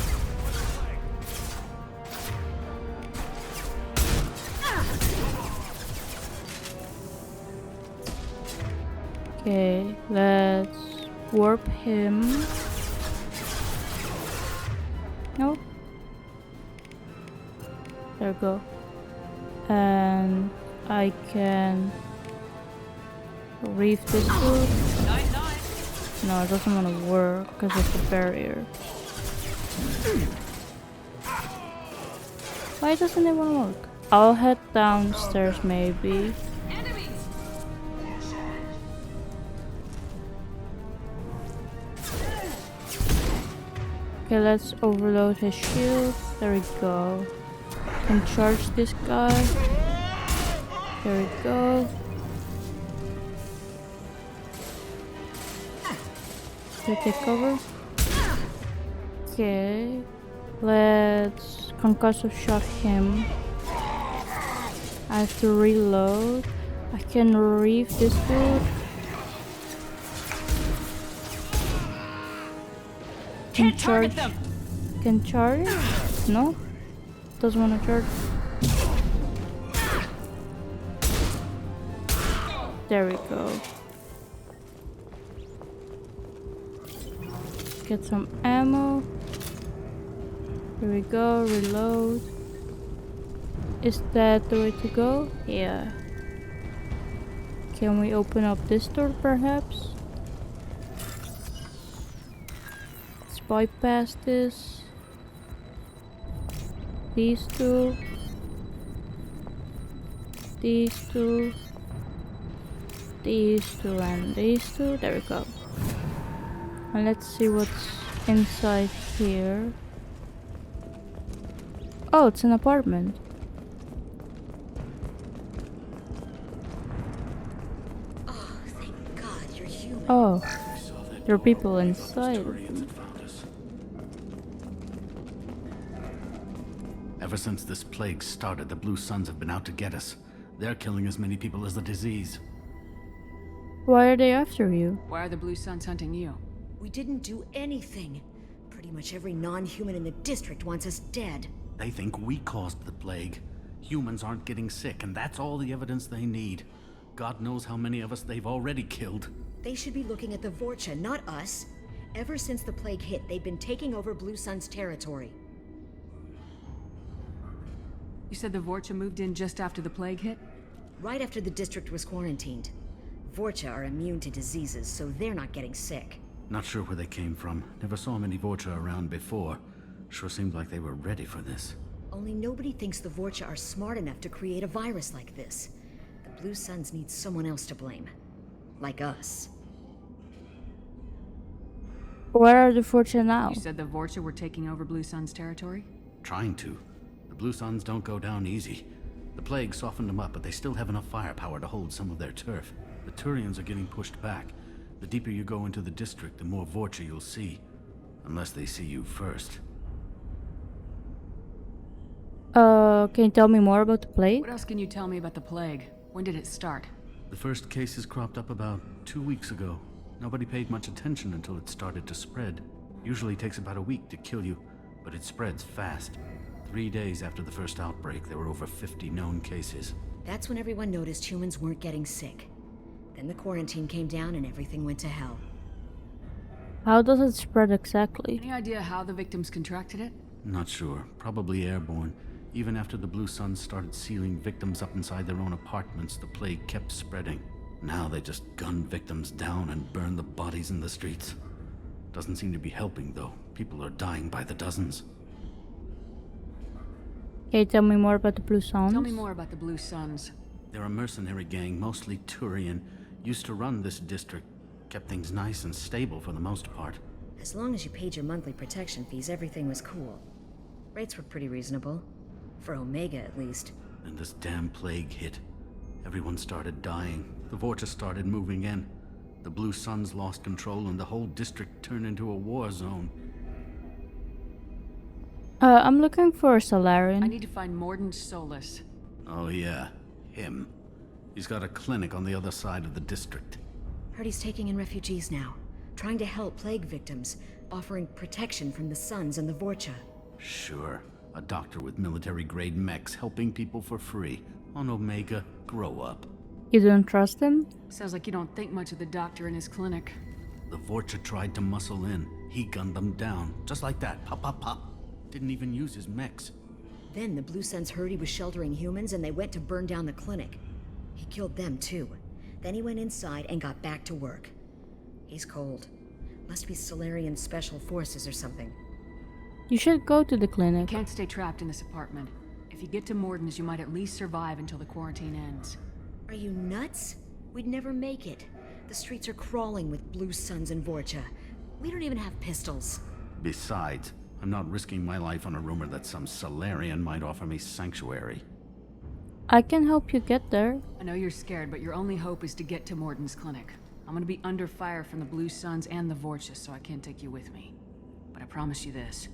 Okay, let's warp him. No. There we go. And I can reef this dude. No, it doesn't want to work because it's a barrier. Why doesn't it want to work? I'll head downstairs maybe. Okay, let's overload his shield. There we go. Can charge this guy. There we go. Should I take cover? Okay. Let's concussive shot him. I have to reload. I can reef this dude. Can charge them. Can charge? No? Doesn't want to charge. There we go. Get some ammo. Here we go, reload. Is that the way to go? Yeah. Can we open up this door perhaps? Bypass this. These two. These two. These two and these two. There we go. And let's see what's inside here. Oh, it's an apartment. Oh, thank God you're human. Oh, there are people inside. Ever since this plague started, the Blue Suns have been out to get us. They're killing as many people as the disease. Why are they after you? Why are the Blue Suns hunting you? We didn't do anything. Pretty much every non-human in the district wants us dead. They think we caused the plague. Humans aren't getting sick, and that's all the evidence they need. God knows how many of us they've already killed. They should be looking at the Vorcha, not us. Ever since the plague hit, they've been taking over Blue Sun's territory. You said the Vorcha moved in just after the plague hit? Right after the district was quarantined. Vorcha are immune to diseases, so they're not getting sick. Not sure where they came from. Never saw many Vorcha around before. Sure seemed like they were ready for this. Only nobody thinks the Vorcha are smart enough to create a virus like this. The Blue Suns need someone else to blame. Like us. Where are the Vorcha now? You said the Vorcha were taking over Blue Sun's territory? Trying to. The Blue Suns don't go down easy. The plague softened them up, but they still have enough firepower to hold some of their turf. The Turians are getting pushed back. The deeper you go into the district, the more Vorcha you'll see. Unless they see you first. Can you tell me more about the plague? What else can you tell me about the plague? When did it start? The first cases cropped up about 2 weeks ago. Nobody paid much attention until it started to spread. Usually takes about a week to kill you, but it spreads fast. 3 days after the first outbreak, there were over 50 known cases. That's when everyone noticed humans weren't getting sick. Then the quarantine came down and everything went to hell. How does it spread exactly? Any idea how the victims contracted it? Not sure. Probably airborne. Even after the Blue Suns started sealing victims up inside their own apartments, the plague kept spreading. Now they just gun victims down and burn the bodies in the streets. Doesn't seem to be helping, though. People are dying by the dozens. Can you tell me more about the Blue Suns? Tell me more about the Blue Suns. They're a mercenary gang, mostly Turian. Used to run this district. Kept things nice and stable for the most part. As long as you paid your monthly protection fees, everything was cool. Rates were pretty reasonable. For Omega, at least. And this damn plague hit. Everyone started dying. The Vorcha started moving in. The Blue Suns lost control and the whole district turned into a war zone. I'm looking for a Solarian. I need to find Mordin Solus. Oh yeah, him. He's got a clinic on the other side of the district. Heard he's taking in refugees now. Trying to help plague victims. Offering protection from the Suns and the Vorcha. Sure. A doctor with military-grade mechs helping people for free. On Omega, grow up. You don't trust him? Sounds like you don't think much of the doctor in his clinic. The Vorcha tried to muscle in. He gunned them down. Just like that. Pop, pop, pop. Didn't even use his mechs. Then the Blue Suns heard he was sheltering humans and they went to burn down the clinic. He killed them too. Then he went inside and got back to work. He's cold. Must be Solarian Special Forces or something. You should go to the clinic. You can't stay trapped in this apartment. If you get to Mordin's, you might at least survive until the quarantine ends. Are you nuts? We'd never make it. The streets are crawling with Blue Suns and Vorcha. We don't even have pistols. Besides, I'm not risking my life on a rumor that some Solarian might offer me sanctuary. I can help you get there. I know you're scared, but your only hope is to get to Mordin's clinic. I'm gonna be under fire from the Blue Suns and the Vorcha, so I can't take you with me. But I promise you this.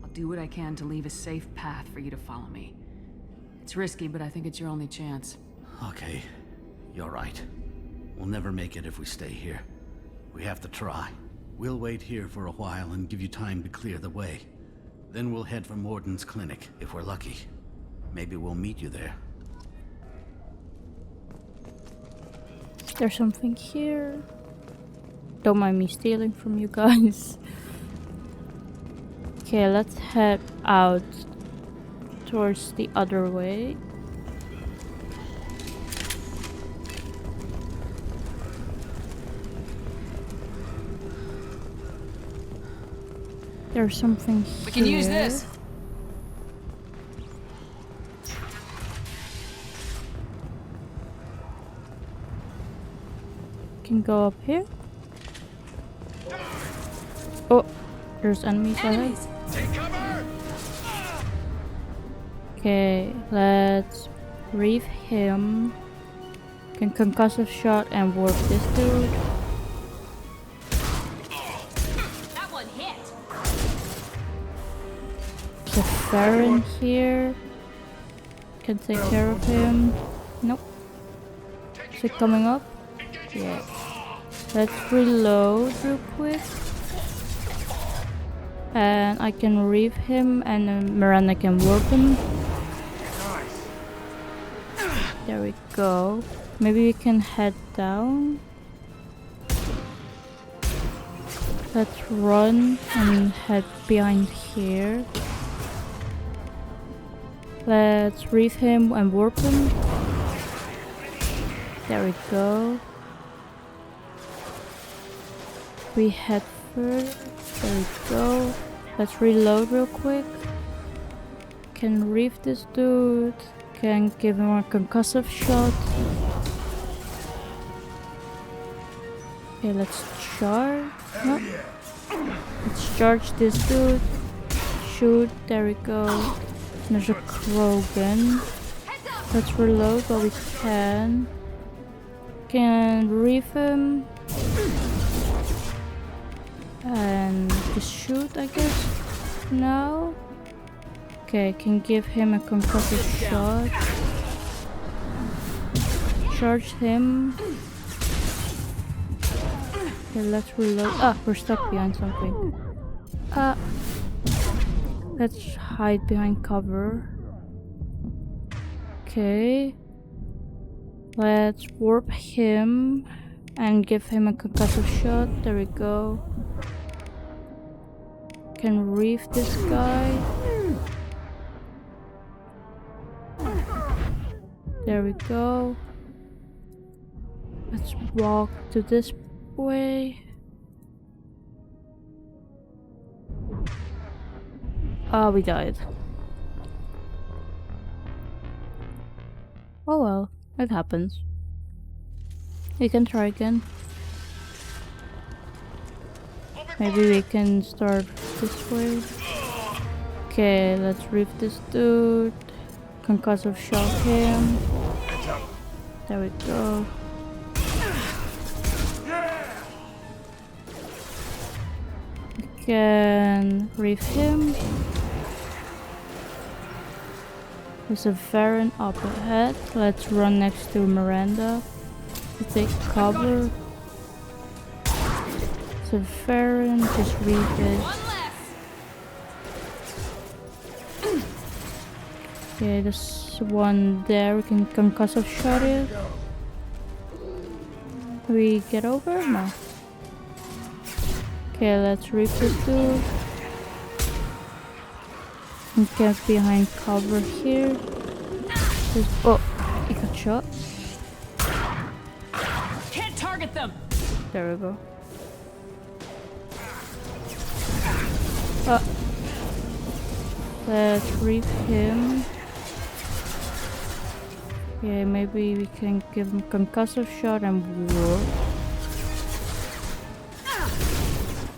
I'll do what I can to leave a safe path for you to follow me. It's risky, but I think it's your only chance. Okay, you're right. We'll never make it if we stay here. We have to try. We'll wait here for a while and give you time to clear the way. Then we'll head for Mordin's clinic, if we're lucky. Maybe we'll meet you there. There's something here. Don't mind me stealing from you guys. Okay, let's head out towards the other way. There's something here. We can use this. Can go up here. Oh, there's enemies ahead. Take cover! Okay, let's reef him. Can concussive shot and warp this dude. That one hit. There's a Farron here. Can take care of him. Nope. Is it coming up? Yeah. Let's reload real quick. And I can reef him and then Miranda can warp him. There we go. Maybe we can head down. Let's run and head behind here. Let's reef him and warp him. There we go. We head first. There we go. Let's reload real quick. Can reef this dude. Can give him a concussive shot. Okay, let's charge. No. Let's charge this dude. Shoot. There we go. There's a Krogan. Let's reload while we can. Can reef him. And just shoot, I guess. No. Okay, can give him a concussive shot. Charge him. Okay, let's reload. Ah, we're stuck behind something. Let's hide behind cover. Okay. Let's warp him and give him a concussive shot. There we go. can reef this guy. There we go. Let's walk to this way. Ah, we died. Oh well, it happens. We can try again. Maybe we can start this way. Okay, let's reef this dude. Concussive shock him. There we go. We can reef him. There's a Varren up ahead. Let's run next to Miranda to take cover. It's a Varren, just reef it. Okay, there's one there. We can concussive shot it. Can we get over? No. Okay, let's reef this dude. And get behind cover here. Oh, he got shot. Can't target them. There we go. Let's reef him. Okay, maybe we can give him concussive shot and warp.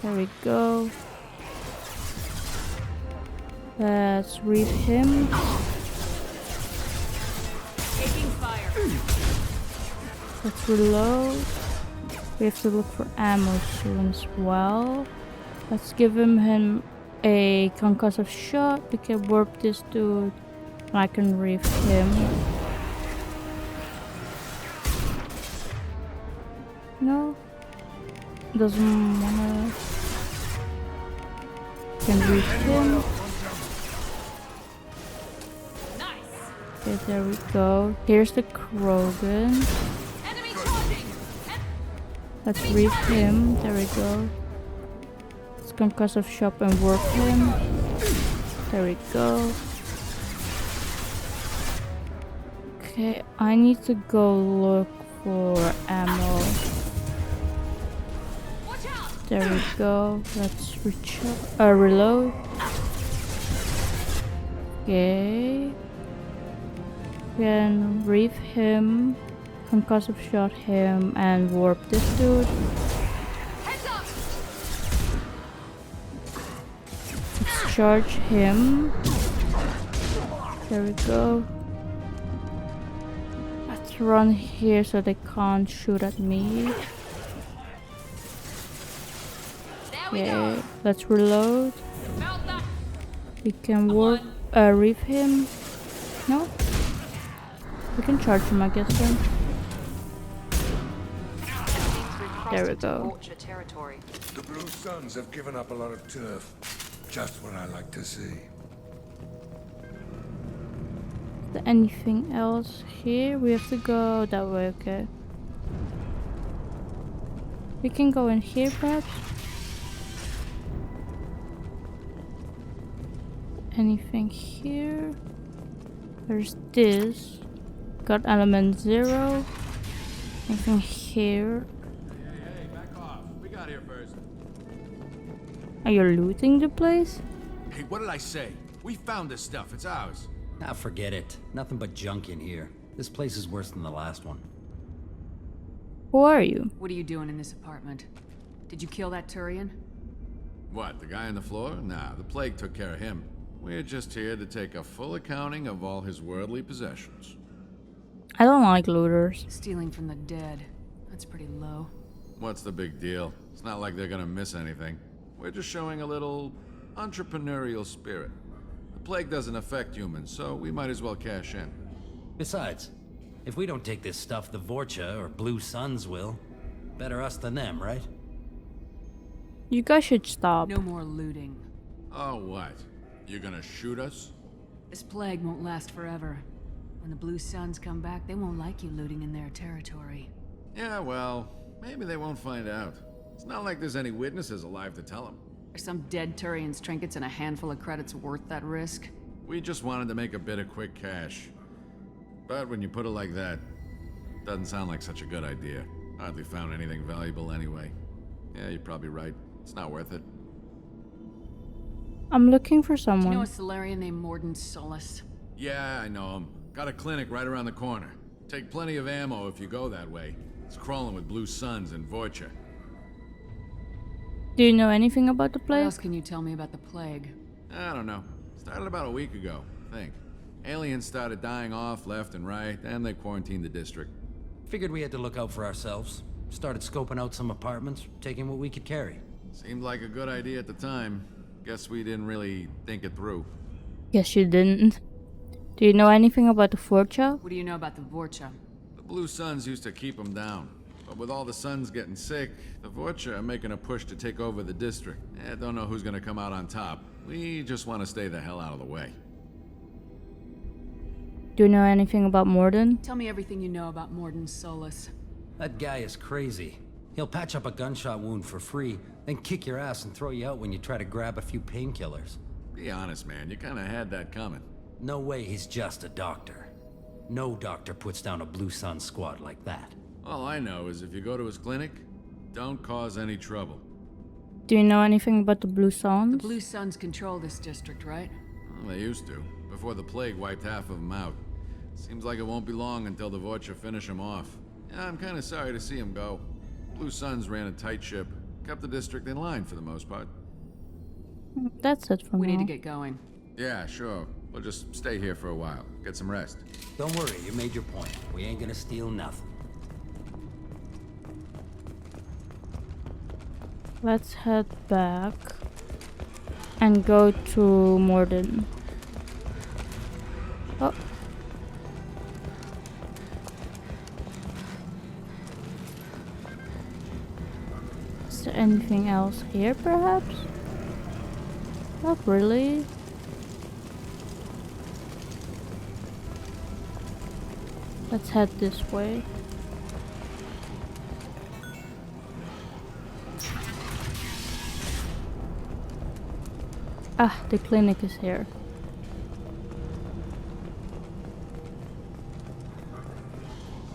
There we go. Let's reef him. Taking fire. Let's reload. We have to look for ammo soon as well. Let's give him a concussive shot. We can warp this dude. And I can reef him. No. Doesn't wanna. Can reef him. Okay, there we go. Here's the Krogan. Let's reef him. There we go. Let's concussive shot and warp him. There we go. Okay, I need to go look for ammo. There we go. Let's reload. Okay. Can reef him, concussive shot him, and warp this dude. Let's charge him. There we go. Let's run here so they can't shoot at me. Okay, let's reload. We can warp, reef him. No? We can charge him, I guess, then. There we go. The Blue Suns have given up a lot of turf. Just what I like to see. Is there anything else here? We have to go that way, okay. We can go in here, perhaps? Anything here? There's this. Got element 0. Anything here? Hey, back off. We got here first. Are you looting the place? Hey, what did I say? We found this stuff. It's ours. Ah, forget it. Nothing but junk in here. This place is worse than the last one. Who are you? What are you doing in this apartment? Did you kill that Turian? What, the guy on the floor? Nah, the plague took care of him. We're just here to take a full accounting of all his worldly possessions. I don't like looters. Stealing from the dead. That's pretty low. What's the big deal? It's not like they're gonna miss anything. We're just showing a little entrepreneurial spirit. The plague doesn't affect humans, so we might as well cash in. Besides, if we don't take this stuff, the Vorcha or Blue Suns will. Better us than them, right? You guys should stop. No more looting. Oh, what? You gonna shoot us? This plague won't last forever. When the Blue Suns come back, they won't like you looting in their territory. Yeah, well, maybe they won't find out. It's not like there's any witnesses alive to tell them. Are some dead Turian's trinkets and a handful of credits worth that risk? We just wanted to make a bit of quick cash. But when you put it like that, doesn't sound like such a good idea. Hardly found anything valuable anyway. Yeah, you're probably right. It's not worth it. I'm looking for Do someone. you know a Solarian named Mordin Solus? Yeah, I know him. Got a clinic right around the corner. Take plenty of ammo if you go that way. It's crawling with Blue Suns and Vorcha. Do you know anything about the What plague? else can you tell me about the plague? I don't know. Started about a week ago, I think. Aliens started dying off left and right, and they quarantined the district. Figured we had to look out for ourselves. Started scoping out some apartments, taking what we could carry. Seemed like a good idea at the time. Guess we didn't really think it through. Yes, you didn't. Do you know anything about the Vorcha? What do you know about the Vorcha? The Blue Suns used to keep them down. But with all the Suns getting sick, the Vorcha are making a push to take over the district. Don't know who's gonna come out on top. We just want to stay the hell out of the way. Do you know anything about Mordin? Tell me everything you know about Mordin Solus. That guy is crazy. He'll patch up a gunshot wound for free, then kick your ass and throw you out when you try to grab a few painkillers. Be honest, man. You kind of had that coming. No way he's just a doctor. No doctor puts down a Blue Sun squad like that. All I know is if you go to his clinic, don't cause any trouble. Do you know anything about the Blue Suns? The Blue Suns control this district, right? Well, they used to, before the plague wiped half of them out. Seems like it won't be long until the Vorcha finish them off. Yeah, I'm kind of sorry to see him go. Blue Suns ran a tight ship, kept the district in line for the most part. That's it for We now. need to get going. Yeah, sure. We'll just stay here for a while, get some rest. Don't worry, you made your point. We ain't gonna steal nothing. Let's head back and go to Mordin. Oh. Is there anything else here, perhaps? Not really. Let's head this way. Ah, the clinic is here.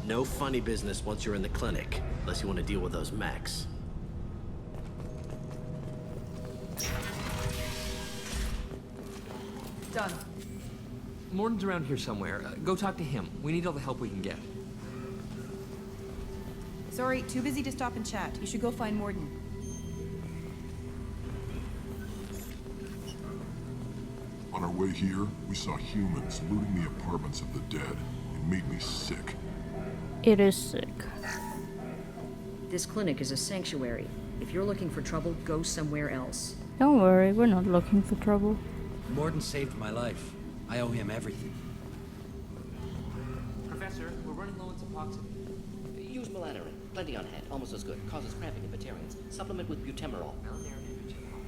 No funny business once you're in the clinic, unless you want to deal with those mechs. Done. Mordin's around here somewhere. Go talk to him. We need all the help we can get. Sorry, too busy to stop and chat. You should go find Mordin. On our way here, we saw humans looting the apartments of the dead. It made me sick. It is sick. This clinic is a sanctuary. If you're looking for trouble, go somewhere else. Don't worry, we're not looking for trouble. Mordin saved my life. I owe him everything. Professor, we're running low on Suboxone. Use melanorin. Plenty on hand. Almost as good. Causes cramping in vegetarians. Supplement with butemerol.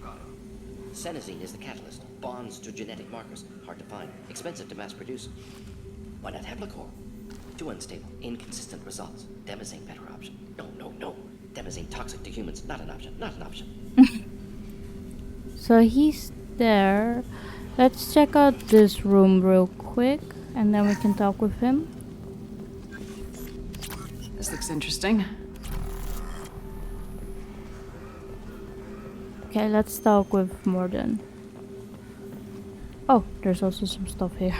Got it. Senesine is the catalyst. Bonds to genetic markers. Hard to find. Expensive to mass produce. Why not Heplicor? Too unstable. Inconsistent results. Demazine better option. No. Demazine toxic to humans. Not an option. Not an option. So he's there. Let's check out this room real quick and then we can talk with him. This looks interesting. Okay, let's talk with Mordin. Oh, there's also some stuff here.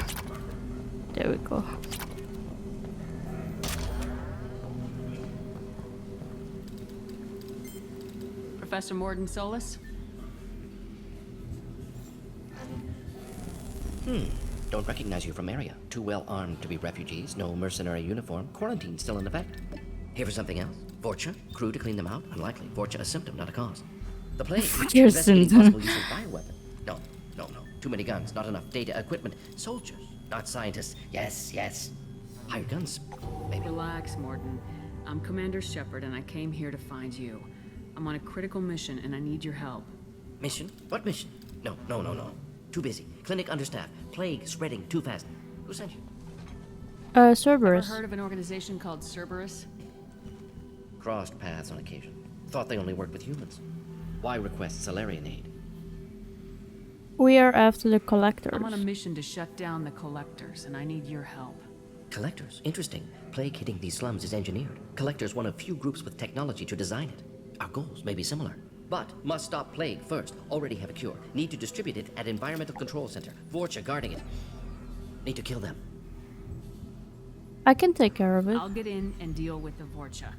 There we go. Professor Mordin Solus? Don't recognize you from area. Too well armed to be refugees. No mercenary uniform. Quarantine still in effect. Here for something else? Vorcha? Crew to clean them out? Unlikely. Vorcha a symptom, not a cause. The plague. You're a Investigating symptom. possible use of bioweapon. No. Too many guns. Not enough data, equipment. Soldiers, not scientists. Yes. Hired guns. Maybe. Relax, Mordin. I'm Commander Shepard, and I came here to find you. I'm on a critical mission, and I need your help. Mission? What mission? No. Too busy. Clinic understaffed. Plague spreading too fast. Who sent you? Cerberus. Ever heard of an organization called Cerberus? Crossed paths on occasion. Thought they only worked with humans. Why request Solarian aid? We are after the collectors. I'm on a mission to shut down the collectors, and I need your help. Collectors? Interesting. Plague hitting these slums is engineered. Collectors one of few groups with technology to design it. Our goals may be similar. But must stop plague first. Already have a cure. Need to distribute it at Environmental Control Center. Vorcha guarding it. Need to kill them. I can take care of it. I'll get in and deal with the Vorcha.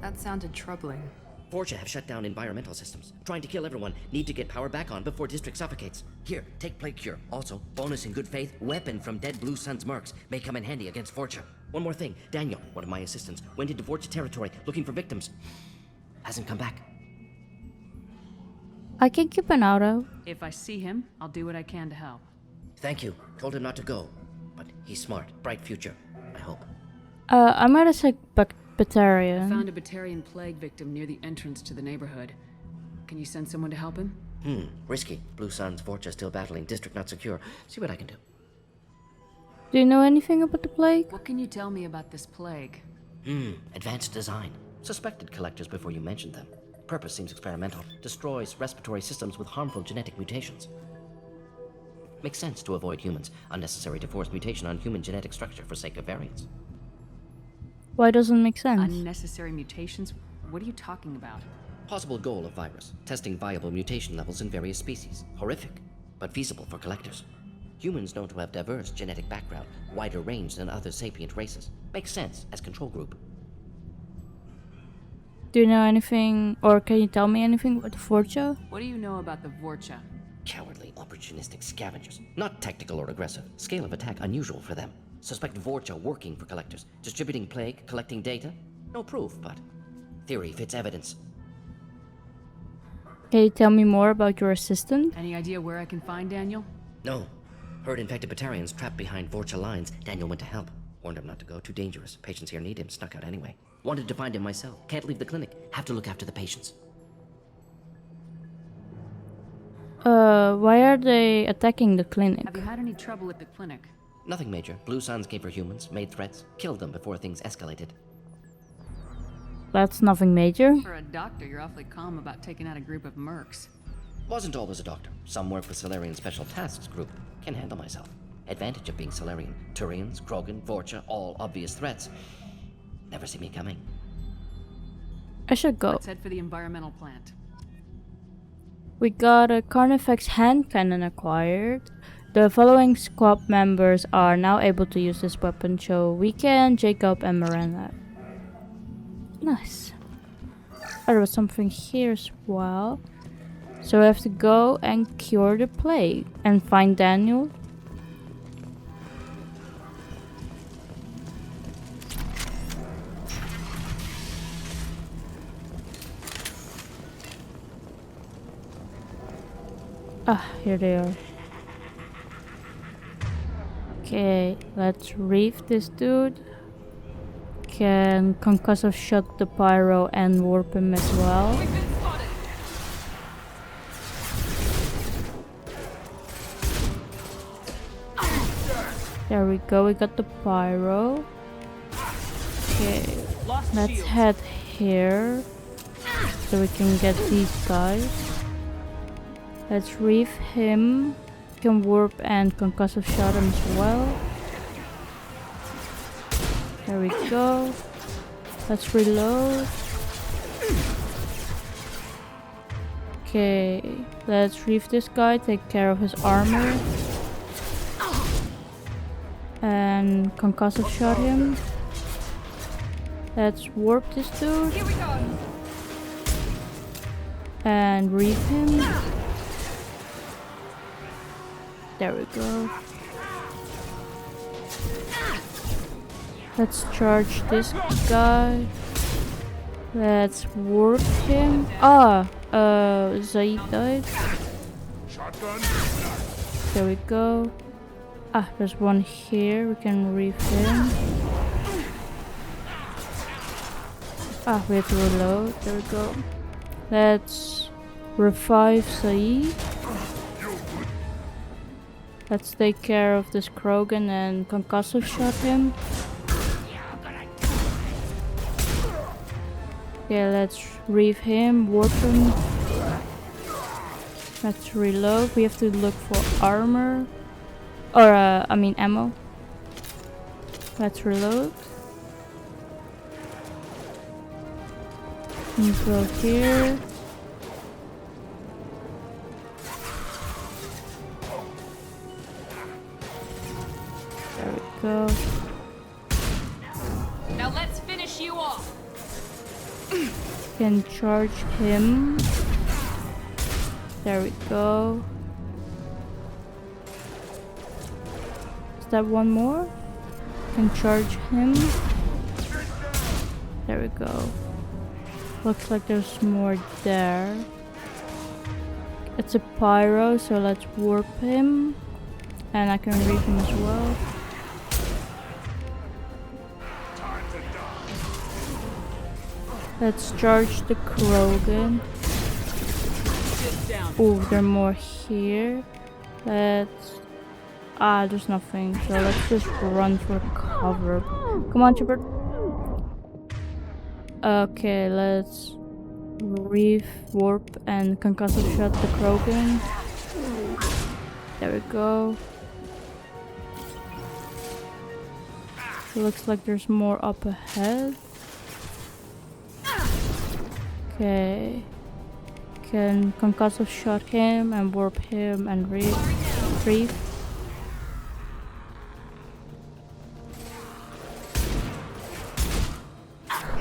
That sounded troubling. Vorcha have shut down environmental systems. Trying to kill everyone. Need to get power back on before district suffocates. Here, take plague cure. Also, bonus in good faith, weapon from dead Blue Sun's mercs. May come in handy against Vorcha. One more thing. Daniel, one of my assistants, went into Vorcha territory looking for victims. Hasn't come back. I can keep an eye out. If I see him, I'll do what I can to help. Thank you. Told him not to go. But he's smart. Bright future. I hope. I might have said I Batarian. found a Batarian plague victim near the entrance to the neighborhood. Can you send someone to help him? Risky. Blue Sun's Vorcha still battling. District not secure. See what I can do. Do you know anything about the plague? What can you tell me about this plague? Advanced design. Suspected collectors before you mentioned them. Purpose seems experimental. Destroys respiratory systems with harmful genetic mutations. Makes sense to avoid humans. Unnecessary to force mutation on human genetic structure for sake of variance. Why doesn't it make sense? Unnecessary mutations? What are you talking about? Possible goal of virus. Testing viable mutation levels in various species. Horrific, but feasible for collectors. Humans known to have diverse genetic background, wider range than other sapient races. Makes sense as control group. Do you know anything, or can you tell me anything about the Vorcha? What do you know about the Vorcha? Cowardly, opportunistic scavengers. Not tactical or aggressive. Scale of attack unusual for them. Suspect Vorcha working for collectors. Distributing plague, collecting data. No proof, but theory fits evidence. Can you tell me more about your assistant? Any idea where I can find Daniel? No. Heard infected Batarians trapped behind Vorcha lines. Daniel went to help. Warned him not to go. Too dangerous. Patients here need him. Snuck out anyway. Wanted to find him myself. Can't leave the clinic. Have to look after the patients. Why are they attacking the clinic? Have you had any trouble at the clinic? Nothing major. Blue Suns came for humans, made threats, killed them before things escalated. That's nothing major. For a doctor, you're awfully calm about taking out a group of mercs. Wasn't always a doctor. Some work with Solarian Special Tasks Group. Can handle myself. Advantage of being Solarian. Turians, Krogan, Vorcha, all obvious threats. Never see me coming. I should go. Let's head for the environmental plant. We got a Carnifex hand cannon acquired. The following squad members are now able to use this weapon: so Weekend, Jacob, and Miranda. Nice. Oh, there was something here as well. So we have to go and cure the plague and find Daniel. Ah, here they are. Okay, let's reef this dude. Can concussive shot the pyro and warp him as well. There we go, we got the pyro. Okay, let's head here so we can get these guys. Let's reef him. Can warp and concussive shot him as well. There we go. Let's reload. Okay, let's reef this guy, take care of his armor. And concussive shot him. Let's warp this dude. Here we go. And reef him. There we go. Let's charge this guy. Let's warp him. Zaid died. There we go. Ah, there's one here. We can reef him. Ah, we have to reload. There we go. Let's revive Zaid. Let's take care of this Krogan and concussive shot him. Okay, let's reef him, warp him. Let's reload. We have to look for armor. Or, I mean ammo. Let's reload. Go here. There we go. Now let's finish you off. Can charge him. There we go. Is that one more? Can charge him. There we go. Looks like there's more there. It's a pyro, so let's warp him. And I can read him as well. Let's charge the Krogan. Oh, there are more here. There's nothing. So let's just run for cover. Come on, Shepard. Okay, let's reef, warp, and concussive shot the Krogan. There we go. Looks like there's more up ahead. Okay. Can concussive shot him and warp him and reef.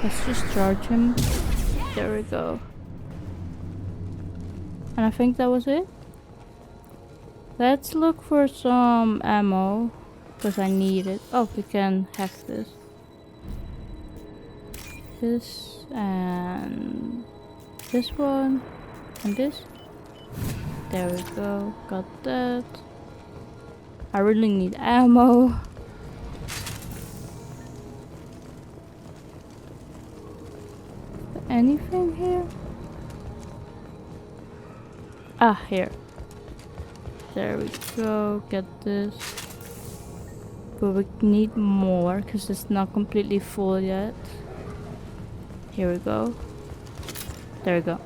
Let's just charge him. There we go. And I think that was it. Let's look for some ammo. Because I need it. Oh, we can hack this. This and this one. And this. There we go. Got that. I really need ammo. Anything here? Ah, here. There we go. Get this. But we need more because it's not completely full yet. Here we go. There we go.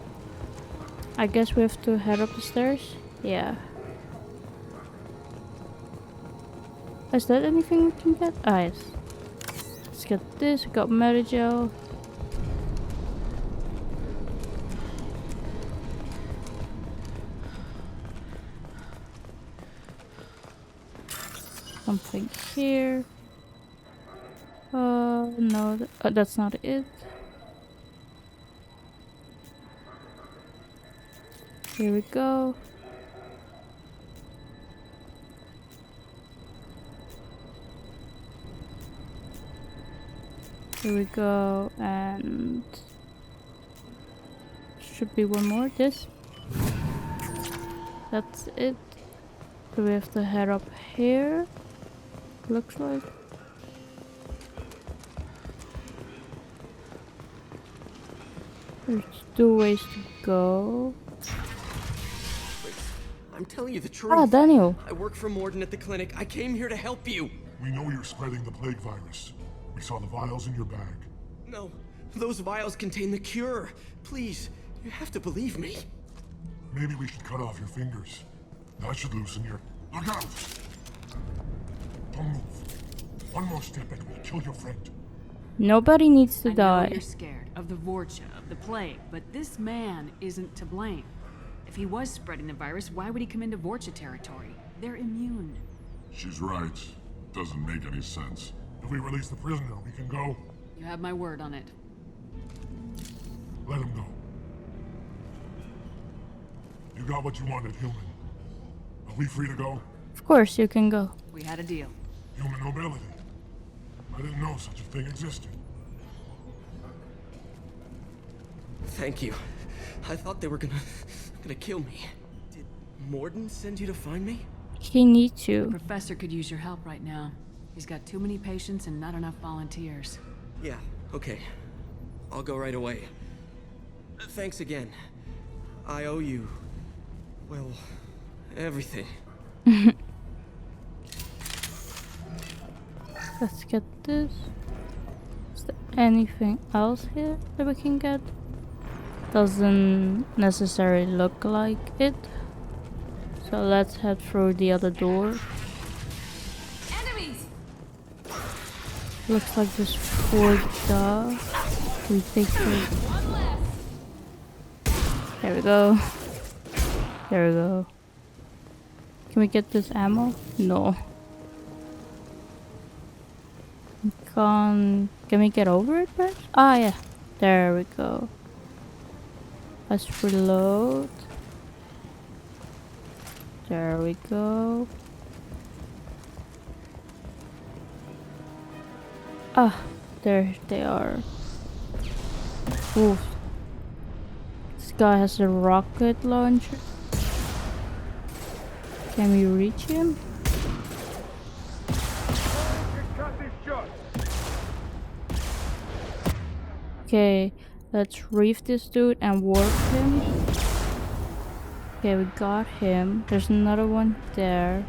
I guess we have to head up the stairs. Yeah. Is that anything we can get? Ah, yes. Let's get this. We got Medigel. Something here. No, that's not it. Here we go. Here we go, and should be one more. This. That's it. So we have to head up here. Looks like. There's 2 ways to go. I'm telling you the truth. Ah, Daniel. I work for Mordin at the clinic. I came here to help you. We know you're spreading the plague virus. We saw the vials in your bag. No, those vials contain the cure. Please, you have to believe me. Maybe we should cut off your fingers. That should loosen your... Look out! Don't move. One more step and we'll kill your friend. Nobody needs to I know die. you're scared of the Vorcha, of the plague, but this man isn't to blame. If he was spreading the virus, why would he come into Vorcha territory? They're immune. She's right. Doesn't make any sense. If we release the prisoner, we can go. You have my word on it. Let him go. You got what you wanted, human. Are we free to go? Of course, you can go. We had a deal. Human nobility. I didn't know such a thing existed. Thank you. I thought they were gonna kill me. Did Mordin send you to find me? He needs The you. professor could use your help right now. He's got too many patients and not enough volunteers. Yeah, okay. I'll go right away. Thanks again. I owe you... well, everything. Let's get this. anything else here that we can get? Doesn't necessarily look like it. So let's head through the other door. Enemies! Looks like there's 4 dogs. We take 3. There we go. There we go. Can we get this ammo? No. Can we get over it first? Ah, yeah. There we go. Let's reload. There we go. Ah, there they are. Oof. This guy has a rocket launcher. Can we reach him? Okay, let's reef this dude and warp him. Okay, we got him. There's another one there.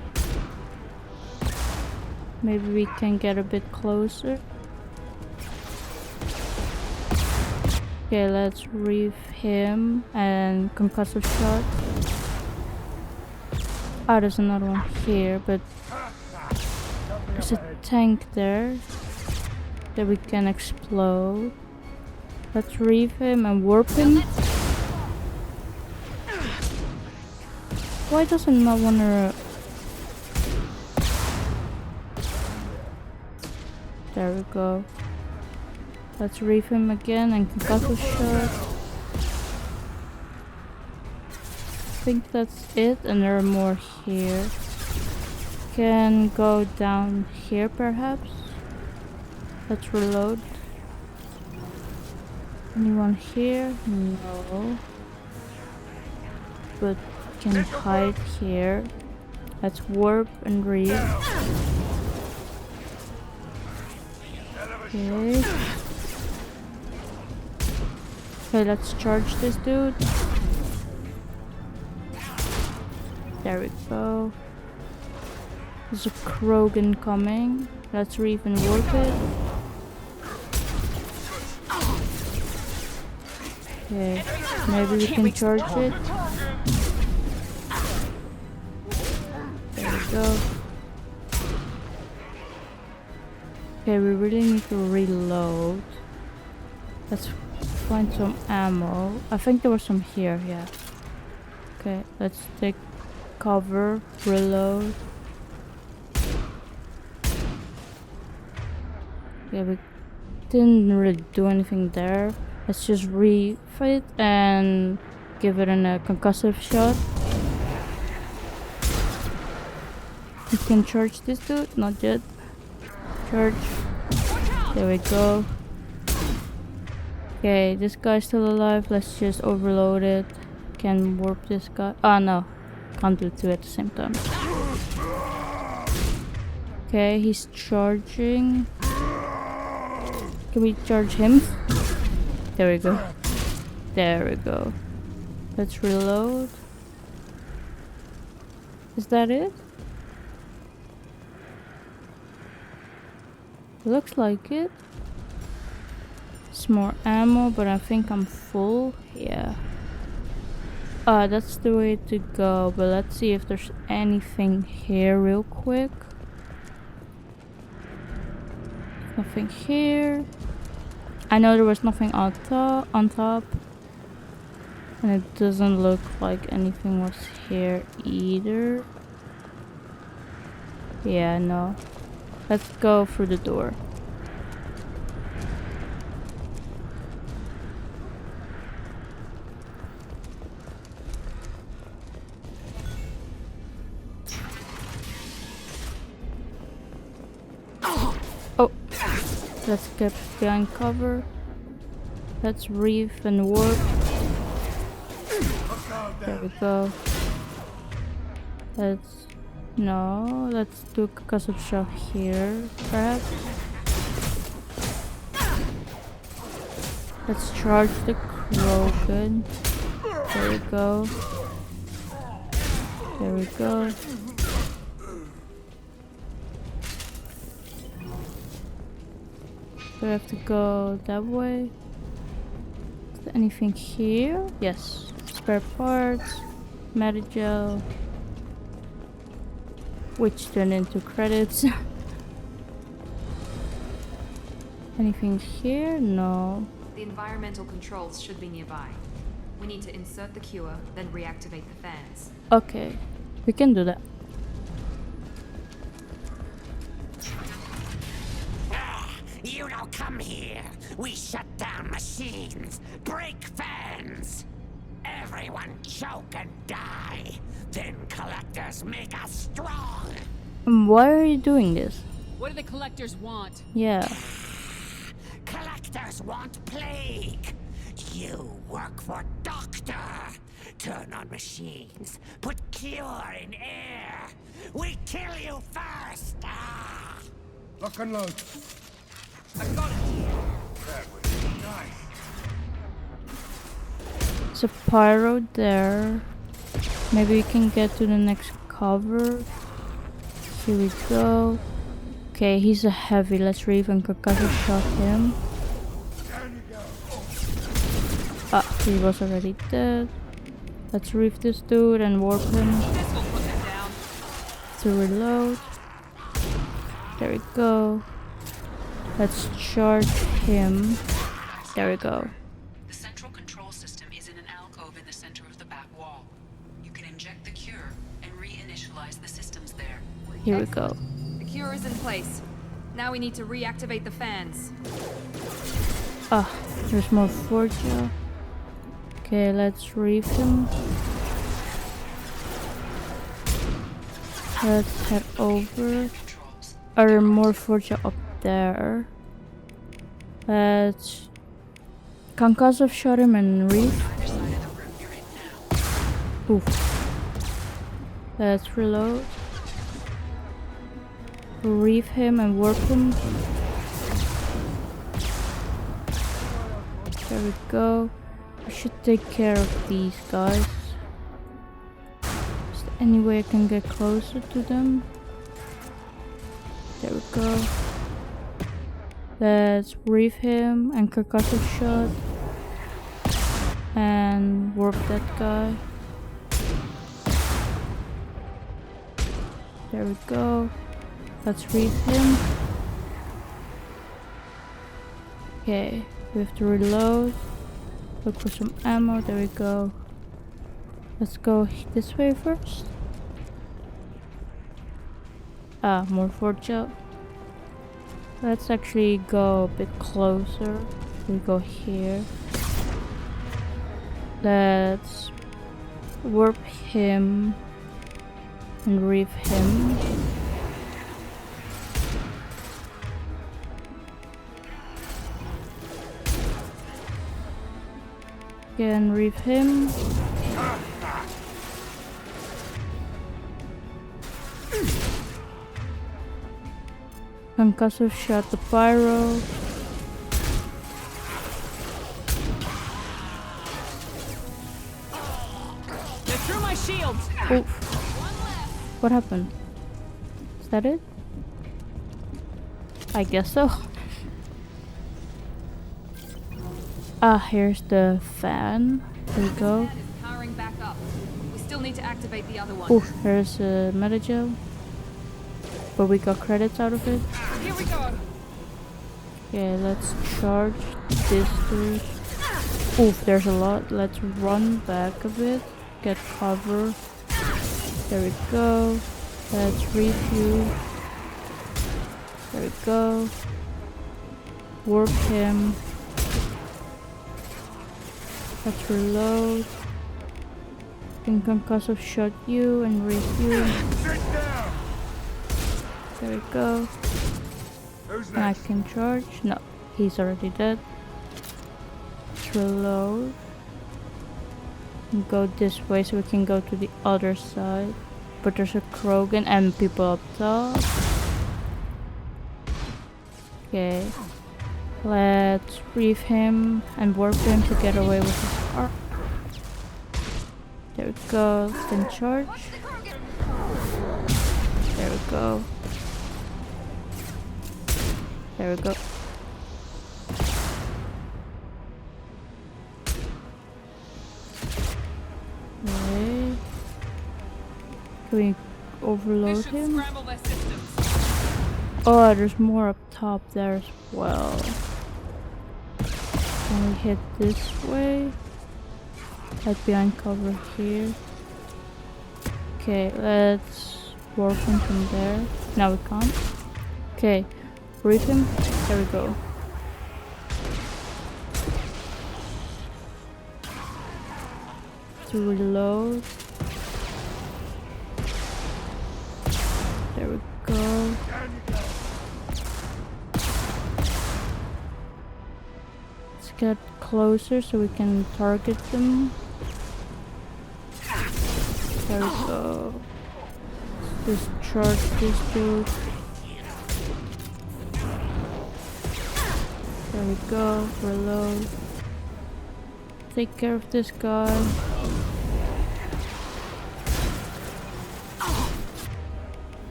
Maybe we can get a bit closer. Okay, let's reef him and concussive shot. Ah, there's another one here, but there's a tank there that we can explode. Let's reef him and warp him. Why does it not wanna... There we go. Let's reef him again and concussive shot. I think that's it, and there are more here. Can go down here perhaps. Let's reload. Anyone here? No. But can hide here. Let's warp and reef. Okay. Okay, let's charge this dude. There we go. There's a Krogan coming. Let's reef and warp it. Okay, maybe we can charge it. There we go. Okay, we really need to reload. Let's find some ammo. I think there was some here, yeah. Okay, let's take cover, reload. Yeah, we didn't really do anything there. Let's just reef it and give it a concussive shot. We can charge this dude, not yet. Charge. There we go. Okay, this guy's still alive. Let's just overload it. Can warp this guy. Oh no, can't do 2 at the same time. Okay, he's charging. Can we charge him? There we go. There we go. Let's reload. Is that it? Looks like it. It's more ammo, but I think I'm full. Yeah. That's the way to go. But let's see if there's anything here real quick. Nothing here. I know there was nothing on top. And it doesn't look like anything was here either. Yeah, no. Let's go through the door. Oh, let's get behind cover. Let's reef and warp. There we go. Let's do a concussive shot here, perhaps. Let's charge the Krogan. There we go. There we go. Do I have to go that way? Is there anything here? Yes. Spare parts. Metagel. Which turned into credits. Anything here? No. The environmental controls should be nearby. We need to insert the cure, then reactivate the fans. Okay. We can do that. You don't come here. We shut down machines, break fans. Everyone choke and die. Then collectors make us strong. Why are you doing this? What do the collectors want? Yeah. Collectors want plague. You work for Doctor. Turn on machines. Put cure in air. We kill you first. Lock and load. I got it. That was nice. There's a pyro there. Maybe we can get to the next cover. Here we go. Okay, he's a heavy. Let's reef and concussive shot him. Ah, he was already dead. Let's reef this dude and warp him. To reload. There we go. Let's charge him. There we go. The central control system is in an alcove in the center of the back wall. You can inject the cure and reinitialize the systems there. Here we go. The cure is in place. Now we need to reactivate the fans. Ah, there's more Forja. Okay, let's reef him. Let's head over. Are there more Forja up there? Let's concussive shot him and reef. Oof. Let's reload. Reef him and warp him. There we go. I should take care of these guys. Is there any way I can get closer to them? There we go. Let's reef him and concussive shot. And warp that guy. There we go. Let's reef him. Okay, we have to reload. Look for some ammo. There we go. Let's go this way first. Ah, more Forja. Let's actually go a bit closer. We go here. Let's warp him and reef him. Again, reef him. Concussive shot the pyro. They threw my shields. Oof. What happened? Is that it? I guess so. Ah, here's the fan. There we go. Powering back up. We still need to activate the other one. Ooh, here's a metagel. But we got credits out of it. Here we go. Okay, let's charge this dude. Oof, there's a lot. Let's run back a bit. Get cover. There we go. Let's review. There we go. Warp him. Let's reload. Can concussive shot you and review. There we go. And I can charge. No, he's already dead. Let's reload. And go this way so we can go to the other side. But there's a Krogan and people up top. Okay. Let's reef him and warp him to get away with his arc. There we go. Then charge. There we go. There we go. Can we overload This should him? scramble their systems. Oh, there's more up top there as well. Can we hit this way? Like behind cover here. Okay, let's work him from there. Now we can't. Okay, brief him. There we go. To reload. There we go. Let's get closer so we can target them. There we go. Discharge this dude. There we go. Reload. Take care of this guy.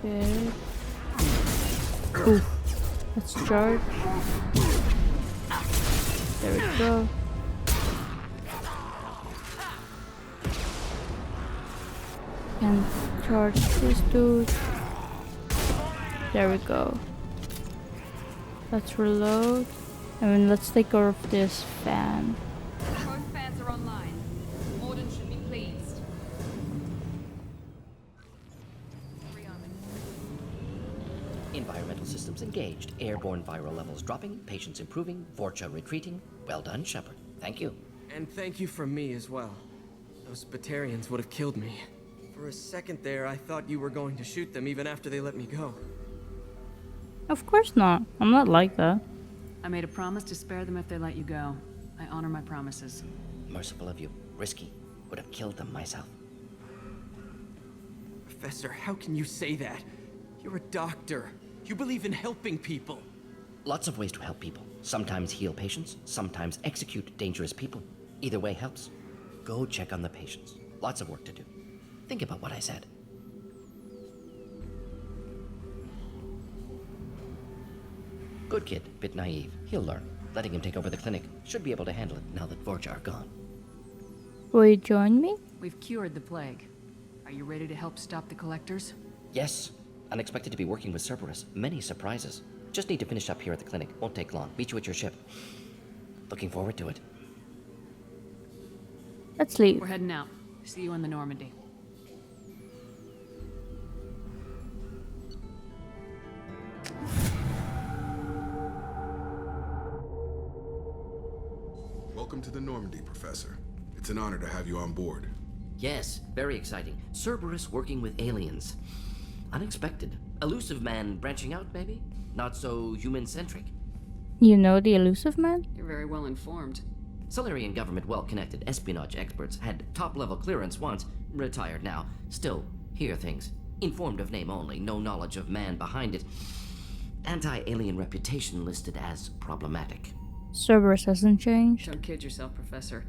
Okay. Ooh. Let's charge. There we go. And charge this dude. There we go. Let's reload. And then let's take care of this fan. Both fans are online. Mordin should be pleased. Environmental systems engaged. Airborne viral levels dropping. Patients improving. Vorcha retreating. Well done, Shepard. Thank you. And thank you from me as well. Those Batarians would have killed me. For a second there, I thought you were going to shoot them even after they let me go. Of course not. I'm not like that. I made a promise to spare them if they let you go. I honor my promises. Merciful of you. Risky. Would have killed them myself. Professor, how can you say that? You're a doctor. You believe in helping people. Lots of ways to help people. Sometimes heal patients, sometimes execute dangerous people. Either way helps. Go check on the patients. Lots of work to do. Think about what I said. Good kid, bit naive. He'll learn. Letting him take over the clinic. Should be able to handle it now that Vorcha are gone. Will you join me? We've cured the plague. Are you ready to help stop the collectors? Yes. Unexpected to be working with Cerberus. Many surprises. Just need to finish up here at the clinic. Won't take long. Meet you at your ship. Looking forward to it. Let's leave. We're heading out. See you in the Normandy. Welcome to the Normandy, Professor. It's an honor to have you on board. Yes, very exciting. Cerberus working with aliens. Unexpected. Elusive man branching out, maybe? Not so human-centric. You know the elusive man? You're very well informed. Solarian government well-connected espionage experts had top-level clearance once, retired now. Still, hear things. Informed of name only, no knowledge of man behind it. Anti-alien reputation listed as problematic. Cerberus hasn't changed. Don't kid yourself, Professor.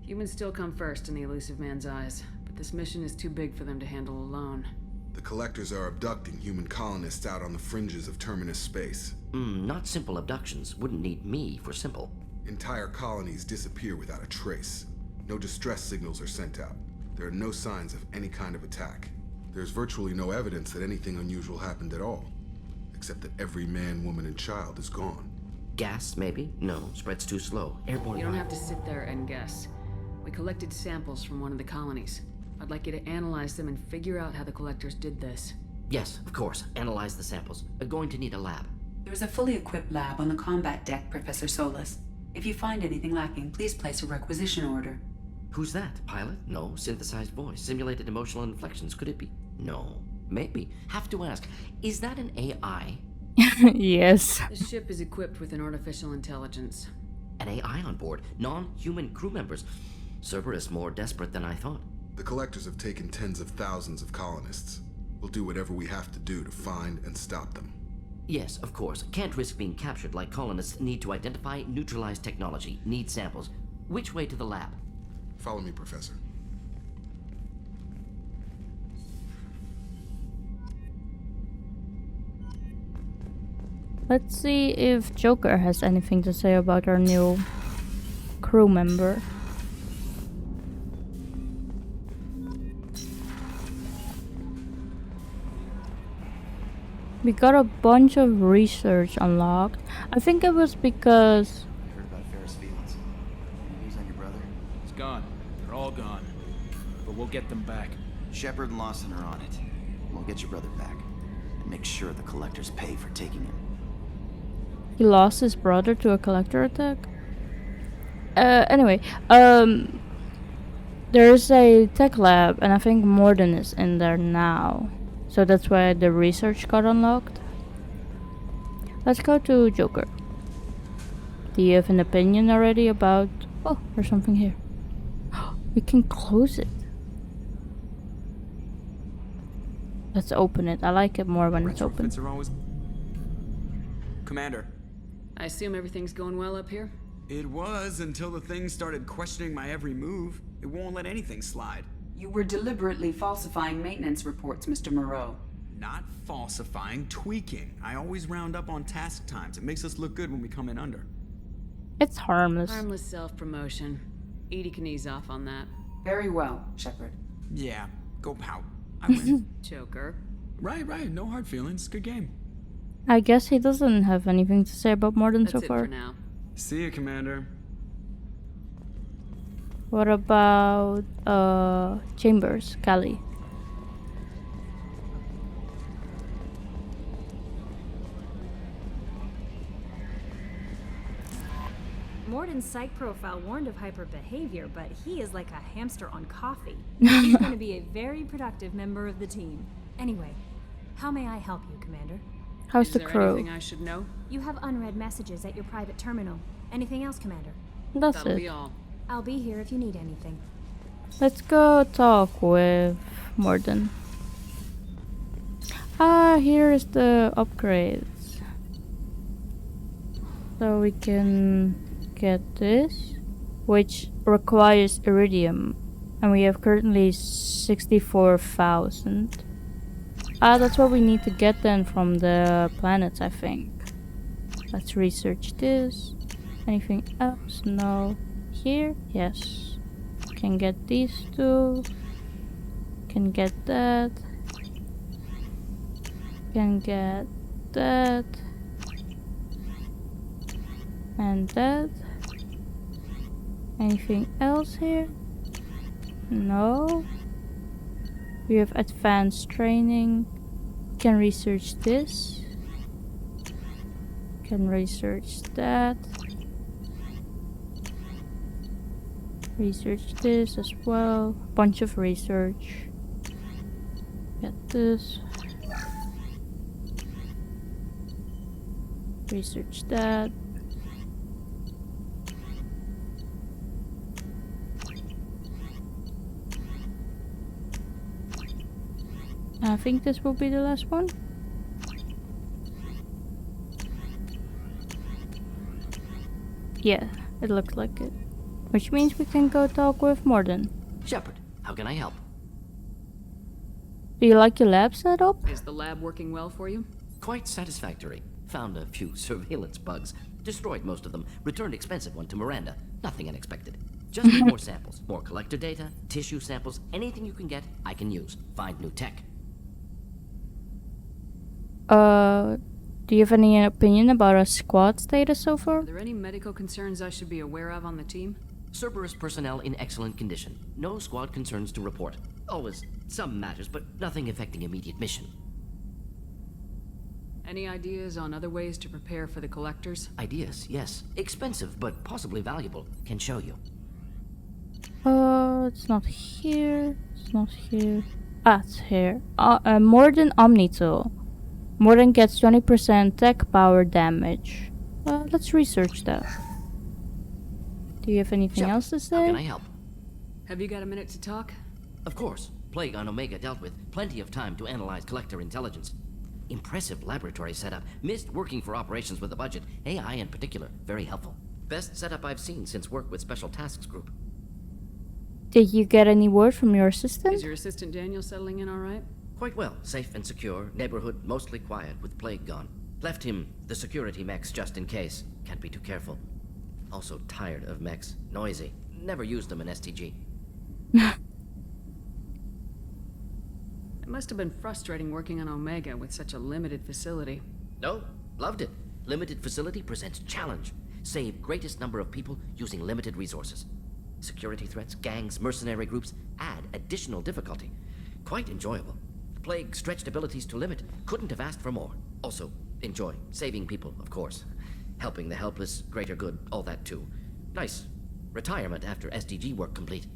Humans still come first in the elusive man's eyes, but this mission is too big for them to handle alone. The Collectors are abducting human colonists out on the fringes of Terminus space. Not simple abductions. Wouldn't need me for simple. Entire colonies disappear without a trace. No distress signals are sent out. There are no signs of any kind of attack. There's virtually no evidence that anything unusual happened at all. Except that every man, woman, and child is gone. Gas, maybe? No, spreads too slow. Airborne. You don't have to sit there and guess. We collected samples from one of the colonies. I'd like you to analyze them and figure out how the collectors did this. Yes, of course. Analyze the samples. Going to need a lab. There's a fully equipped lab on the combat deck, Professor Solus. If you find anything lacking, please place a requisition order. Who's that? Pilot? No. Synthesized voice. Simulated emotional inflections. Could it be? No. Maybe. Have to ask. Is that an AI? Yes. The ship is equipped with an artificial intelligence. An AI on board. Non-human crew members. Cerberus more desperate than I thought. The Collectors have taken tens of thousands of colonists. We'll do whatever we have to do to find and stop them. Yes, of course. Can't risk being captured like colonists. Need to identify, neutralize technology. Need samples. Which way to the lab? Follow me, Professor. Let's see if Joker has anything to say about our new crew member. We got a bunch of research unlocked. I think it was because Heard about Ferris Fields. Any news on your brother? He's gone. They're all gone. But we'll get them back. Shepard and Lawson are on it. We'll get your brother back. And make sure the collectors pay for taking him. he lost his brother to a collector attack. Anyway, there's a tech lab, and I think Mordin is in there now. So that's why the research got unlocked. Let's go to Joker. Do you have an opinion already about... Oh, there's something here. We can close it. Let's open it. I like it more when it's open. Are always... Commander. I assume everything's going well up here? It was until the thing started questioning my every move. It won't let anything slide. You were deliberately falsifying maintenance reports, Mr. Moreau. Not falsifying, tweaking. I always round up on task times. It makes us look good when we come in under. It's harmless. Harmless self-promotion. Edie can ease off on that. Very well, Shepard. Yeah, go pout. I win. Joker. Right. No hard feelings. Good game. I guess he doesn't have anything to say about Mordin so That's it far. for now. See you, Commander. What about Chambers, Callie? Mordin's psych profile warned of hyper behavior, but he is like a hamster on coffee. He's going to be a very productive member of the team. Anyway, how may I help you, Commander? How's the Is there crew? anything I should know? You have unread messages at your private terminal. Anything else, Commander? That's That'll it. be all. I'll be here if you need anything. Let's go talk with Mordin. Here is the upgrades. So we can get this, which requires iridium, and we have currently 64,000. That's what we need to get then from the planets, I think. Let's research this. Anything else? No. Here? Yes. Can get these two. Can get that. Can get that. And that. Anything else here? No. We have advanced training. Can research this. Can research that. Research this as well. Bunch of research. Get this. Research that. I think this will be the last one. Yeah, it looks like it. Which means we can go talk with Mordin. Shepard, how can I help? Do you like your lab setup? Is the lab working well for you? Quite satisfactory. Found a few surveillance bugs. Destroyed most of them. Returned expensive one to Miranda. Nothing unexpected. Just need more samples. More collector data, tissue samples, anything you can get, I can use. Find new tech. Do you have any opinion about our squad status so far? Are there any medical concerns I should be aware of on the team? Cerberus personnel in excellent condition. No squad concerns to report. Always some matters, but nothing affecting immediate mission. Any ideas on other ways to prepare for the collectors? Ideas, yes. Expensive, but possibly valuable. Can show you. It's not here. It's not here. Ah, it's here. Mordin Omnitool. Mordin gets 20% tech power damage. Let's research that. Do you have anything Shepard, else to say? How can I help? Have you got a minute to talk? Of course. Plague on Omega dealt with. Plenty of time to analyze collector intelligence. Impressive laboratory setup. Missed working for operations with a budget. AI in particular. Very helpful. Best setup I've seen since work with Special Tasks Group. Did you get any word from your assistant? Is your assistant Daniel settling in all right? Quite well. Safe and secure. Neighborhood mostly quiet with Plague gone. Left him the security mechs just in case. Can't be too careful. Also tired of mechs. Noisy. Never used them in STG. It Must have been frustrating working on Omega with such a limited facility. No, loved it. Limited facility presents challenge. Save greatest number of people using limited resources. Security threats, gangs, mercenary groups add additional difficulty. Quite enjoyable. Plague stretched abilities to limit. Couldn't have asked for more. Also, enjoy. Saving people, of course. Helping the helpless, greater good, all that too. Nice. Retirement after SDG work complete.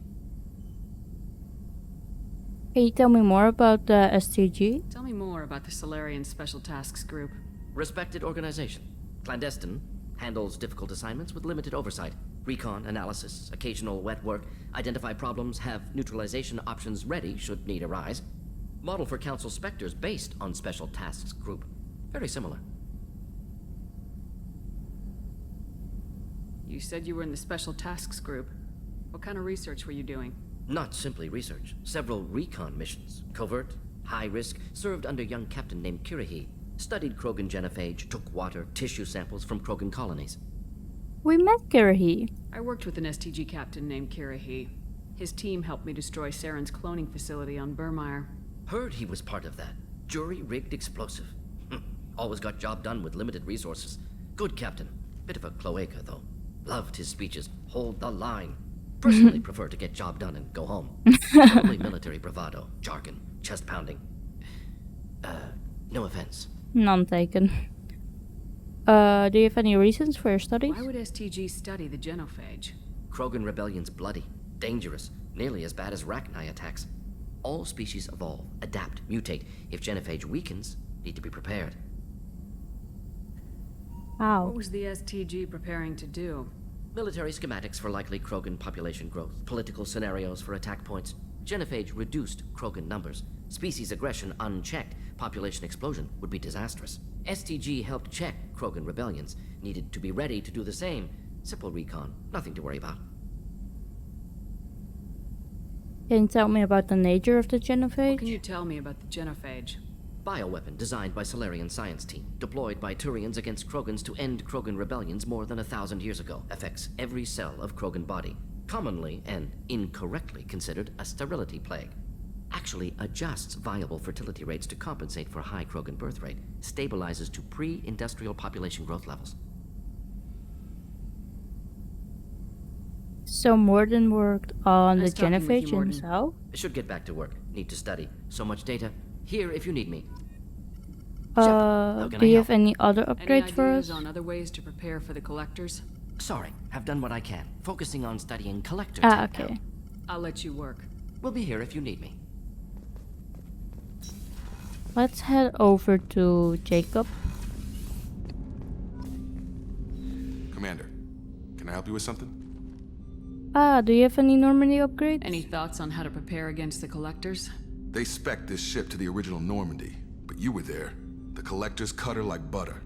Can you tell me more about the STG? Tell me more about the Solarian Special Tasks Group. Respected organization. Clandestine. Handles difficult assignments with limited oversight. Recon, analysis, occasional wet work. Identify problems, have neutralization options ready should need arise. Model for Council Spectres based on Special Tasks Group. Very similar. You said you were in the Special Tasks Group. What kind of research were you doing? Not simply research. Several recon missions. Covert, high risk, served under a young captain named Kirahi. Studied Krogan genophage, took water, tissue samples from Krogan colonies. We met Kirahi. I worked with an STG captain named Kirahi. His team helped me destroy Saren's cloning facility on Burmire. Heard he was part of that. Jury-rigged explosive. Always got job done with limited resources. Good captain. Bit of a cloaca, though. Loved his speeches. Hold the line. Personally prefer to get job done and go home. Probably military bravado, jargon, chest pounding. No offense. None taken. Do you have any reasons for your studies? Why would STG study the genophage? Krogan rebellion's bloody, dangerous, nearly as bad as Rachni attacks. All species evolve, adapt, mutate. If genophage weakens, need to be prepared. How? What was the STG preparing to do? Military schematics for likely Krogan population growth, political scenarios for attack points. Genophage reduced Krogan numbers. Species aggression unchecked, population explosion would be disastrous. STG helped check Krogan rebellions, needed to be ready to do the same. Simple recon, nothing to worry about. Can you tell me about the nature of the genophage? What can you tell me about the genophage? Bioweapon designed by Solarian science team, deployed by Turians against Krogans to end Krogan rebellions more than 1,000 years ago. Affects every cell of Krogan body. Commonly and incorrectly considered a sterility plague. Actually adjusts viable fertility rates to compensate for high Krogan birth rate. Stabilizes to pre-industrial population growth levels. So Mordin worked on the Nice talking with genophage you, Mordin. himself? Should get back to work. Need to study. So much data. Here if you need me. Do can I you help? have any other Any upgrades for ideas us? on other ways to prepare for the collectors? Sorry, have done what I can. Focusing on studying collector Ah, tech now. okay. I'll let you work. We'll be here if you need me. Let's head over to Jacob. Commander, can I help you with something? Do you have any Normandy upgrades? Any thoughts on how to prepare against the collectors? They spec'd this ship to the original Normandy, but you were there. The Collectors cut her like butter.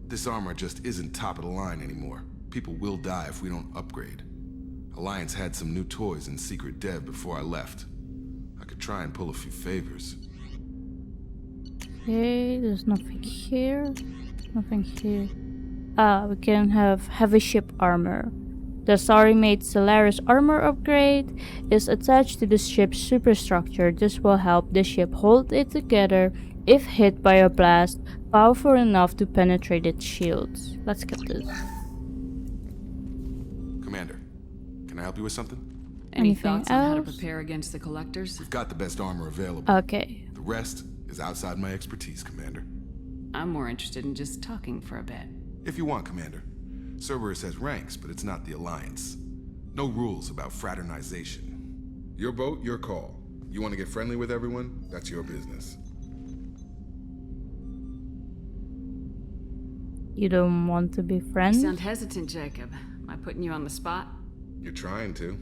This armor just isn't top of the line anymore. People will die if we don't upgrade. Alliance had some new toys in secret dev before I left. I could try and pull a few favors. Okay, there's nothing here. Nothing here. We can have heavy ship armor. The Sari-made Solaris armor upgrade is attached to the ship's superstructure. This will help the ship hold it together if hit by a blast powerful enough to penetrate its shields. Let's get this. Commander, can I help you with something? Any Anything thoughts on how to else? prepare against the collectors? We've got the best armor available. Okay. The rest is outside my expertise, Commander. I'm more interested in just talking for a bit. If you want, Commander. Cerberus has ranks, but it's not the Alliance. No rules about fraternization. Your boat, your call. You want to get friendly with everyone? That's your business. You don't want to be You friends? sound hesitant, Jacob. Am I putting you on the spot? You're trying to.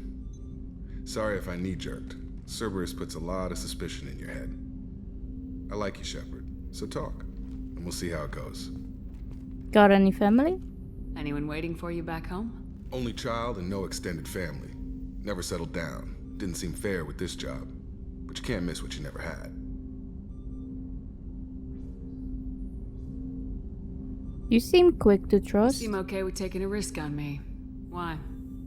Sorry if I knee-jerked. Cerberus puts a lot of suspicion in your head. I like you, Shepard. So talk, and we'll see how it goes. Got any family? Anyone waiting for you back home? Only child and no extended family. Never settled down. Didn't seem fair with this job. But you can't miss what you never had. You seem quick to You trust. seem okay with taking a risk on me. Why?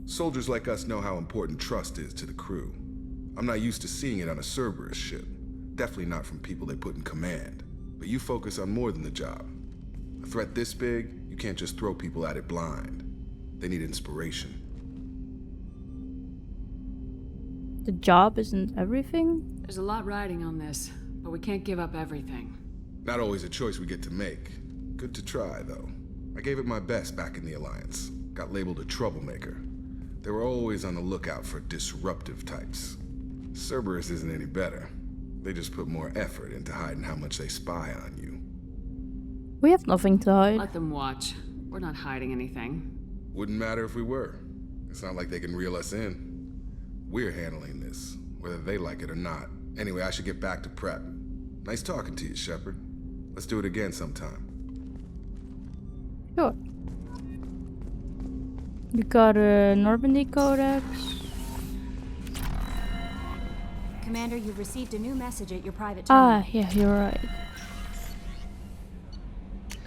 Soldiers like us know how important trust is to the crew. I'm not used to seeing it on a Cerberus ship. Definitely not from people they put in command. But you focus on more than the job. A threat this big, you can't just throw people at it blind. They need inspiration. The job isn't everything? There's a lot riding on this, but we can't give up everything. Not always a choice we get to make. Good to try, though. I gave it my best back in the Alliance. Got labeled a troublemaker. They were always on the lookout for disruptive types. Cerberus isn't any better. They just put more effort into hiding how much they spy on you. We have nothing to hide. Let them watch. We're not hiding anything. Wouldn't matter if we were. It's not like they can reel us in. We're handling this, whether they like it or not. Anyway, I should get back to prep. Nice talking to you, Shepard. Let's do it again sometime. Sure. We got a Normandy Codex. Commander, you've received a new message at your private terminal. Yeah, you're right.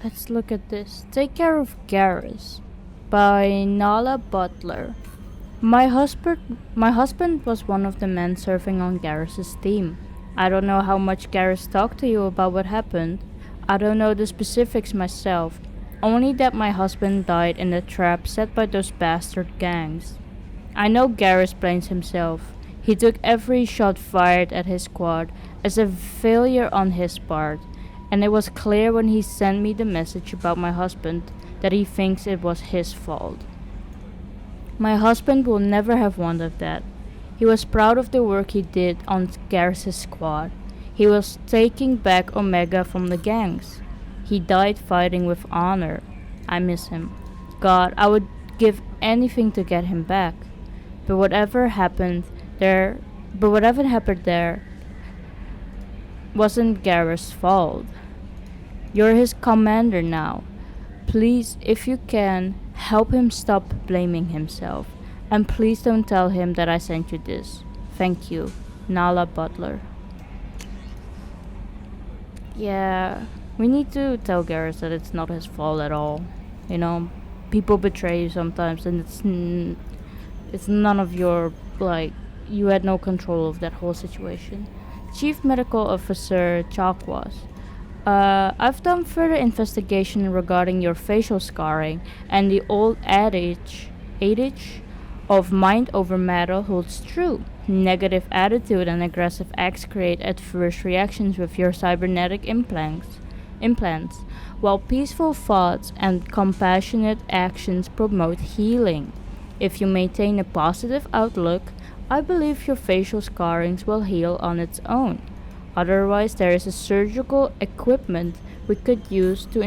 Let's look at this. Take Care of Garrus by Nala Butler. My husband was one of the men serving on Garrus's team. I don't know how much Garrus talked to you about what happened. I don't know the specifics myself. Only that my husband died in the trap set by those bastard gangs. I know Garrus blames himself. He took every shot fired at his squad as a failure on his part, and it was clear when he sent me the message about my husband that he thinks it was his fault. My husband will never have wanted that. He was proud of the work he did on Garrus' squad. He was taking back Omega from the gangs. He died fighting with honor. I miss him. God, I would give anything to get him back. But whatever happened there wasn't Garrus' fault. You're his commander now. Please, if you can, help him stop blaming himself. And please don't tell him that I sent you this. Thank you, Nala Butler. Yeah, we need to tell Garrus that it's not his fault at all. You know, people betray you sometimes, and it's none of your, you had no control of that whole situation. Chief Medical Officer Chakwas. I've done further investigation regarding your facial scarring, and the old adage of mind over matter holds true. Negative attitude and aggressive acts create adverse reactions with your cybernetic implants, while peaceful thoughts and compassionate actions promote healing. If you maintain a positive outlook, I believe your facial scarrings will heal on its own. Otherwise, there is a surgical equipment we could use to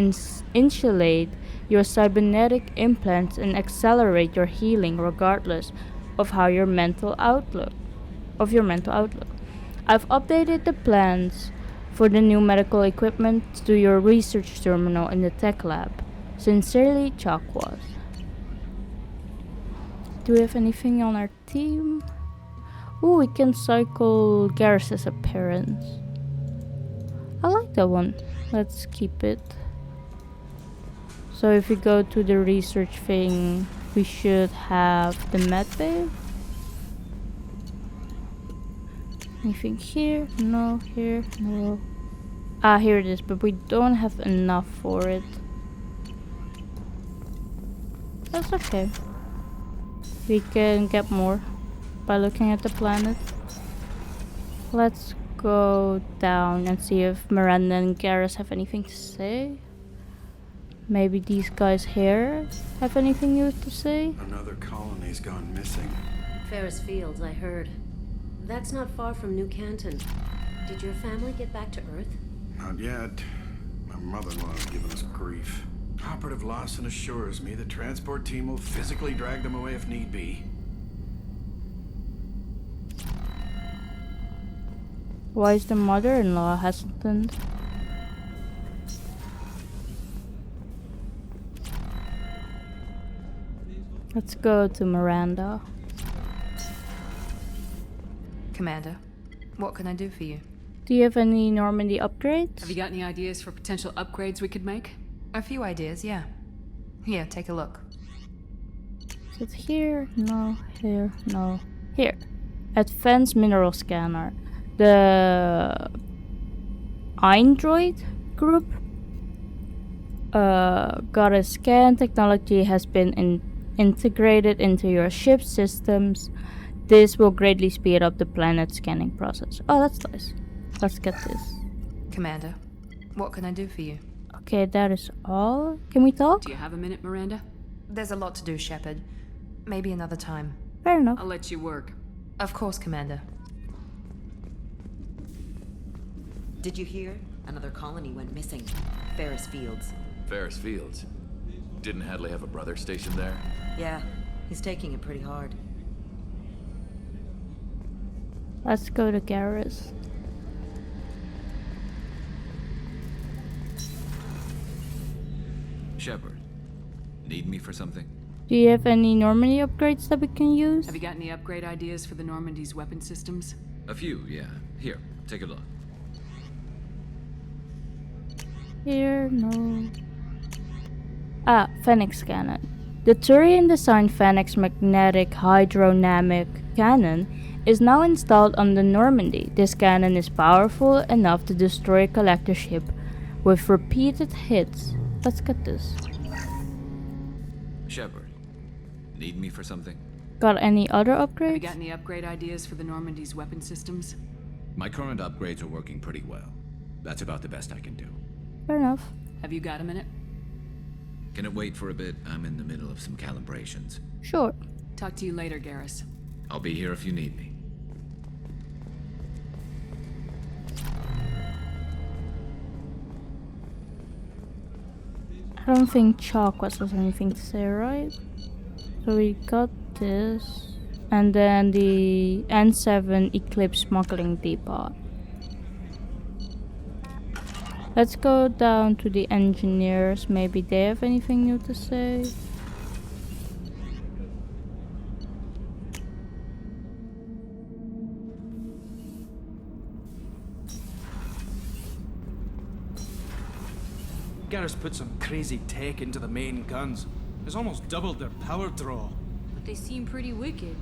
insulate your cybernetic implants and accelerate your healing regardless of your mental outlook. I've updated the plans for the new medical equipment to your research terminal in the tech lab. Sincerely, Chakwas. Do we have anything on our team? Ooh, we can cycle Garrus' appearance. I like that one. Let's keep it. So if we go to the research thing, we should have the medbay. Anything here? No, here, no. Ah, here it is, but we don't have enough for it. That's okay. We can get more by looking at the planet. Let's go down and see if Miranda and Garrus have anything to say. Maybe these guys here have anything new to say? Another colony's gone missing. Ferris Fields, I heard. That's not far from New Canton. Did your family get back to Earth? Not yet. My mother-in-law's giving us grief. Operative Lawson assures me the transport team will physically drag them away if need be. Why is the mother-in-law hesitant? Let's go to Miranda. Commander, what can I do for you? Do you have any Normandy upgrades? Have you got any ideas for potential upgrades we could make? A few ideas, yeah. Here, take a look. Is it here? No. Here? No. Here. Advanced mineral scanner. The Android group. Gotta scan technology has been integrated into your ship's systems. This will greatly speed up the planet scanning process. Oh, that's nice. Let's get this. Commander, what can I do for you? Okay, that is all. Can we talk? Do you have a minute, Miranda? There's a lot to do, Shepard. Maybe another time. Fair enough. I'll let you work. Of course, Commander. Did you hear? Another colony went missing. Ferris Fields. Ferris Fields? Didn't Hadley have a brother stationed there? Yeah, he's taking it pretty hard. Let's go to Garrus. Shepard, need me for something? Do you have any Normandy upgrades that we can use? Have you got any upgrade ideas for the Normandy's weapon systems? A few, yeah. Here, take a look. Here, no. Ah, Phoenix Cannon. The Turian-designed Phoenix magnetic hydrodynamic cannon is now installed on the Normandy. This cannon is powerful enough to destroy a collector ship with repeated hits. Let's get this. Shepard, need me for something? Got any other upgrades? Have you got any upgrade ideas for the Normandy's weapon systems? My current upgrades are working pretty well. That's about the best I can do. Fair enough. Have you got a minute? Can it wait for a bit? I'm in the middle of some calibrations. Sure. Talk to you later, Garrus. I'll be here if you need me. I don't think Chalkwest has anything to say, right? So we got this. And then the N7 Eclipse smuggling depot. Let's go down to the engineers. Maybe they have anything new to say. Garrus put some crazy tech into the main guns. It's almost doubled their power draw. But they seem pretty wicked.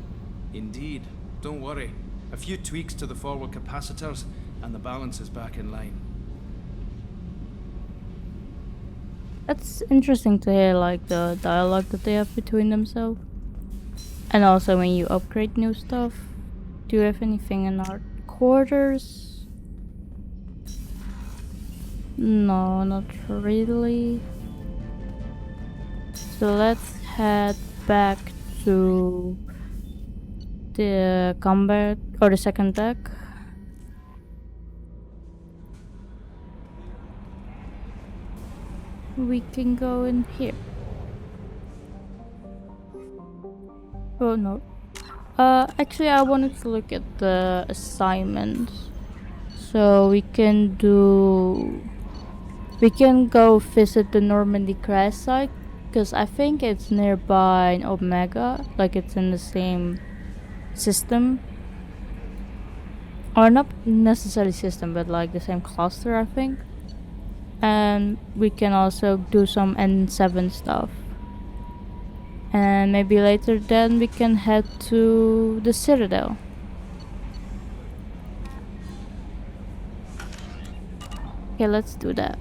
Indeed. Don't worry. A few tweaks to the forward capacitors, and the balance is back in line. It's interesting to hear like the dialogue that they have between themselves. And also when you upgrade new stuff. Do you have anything in our quarters? No, not really. So let's head back to the combat or the second deck. We can go in here. Oh no. Actually I wanted to look at the assignments. So we can go visit the Normandy crash site, because I think it's nearby in Omega, like it's in the same system. Or not necessarily system, but like the same cluster, I think. And we can also do some N7 stuff. And maybe later then we can head to the Citadel. Okay, let's do that.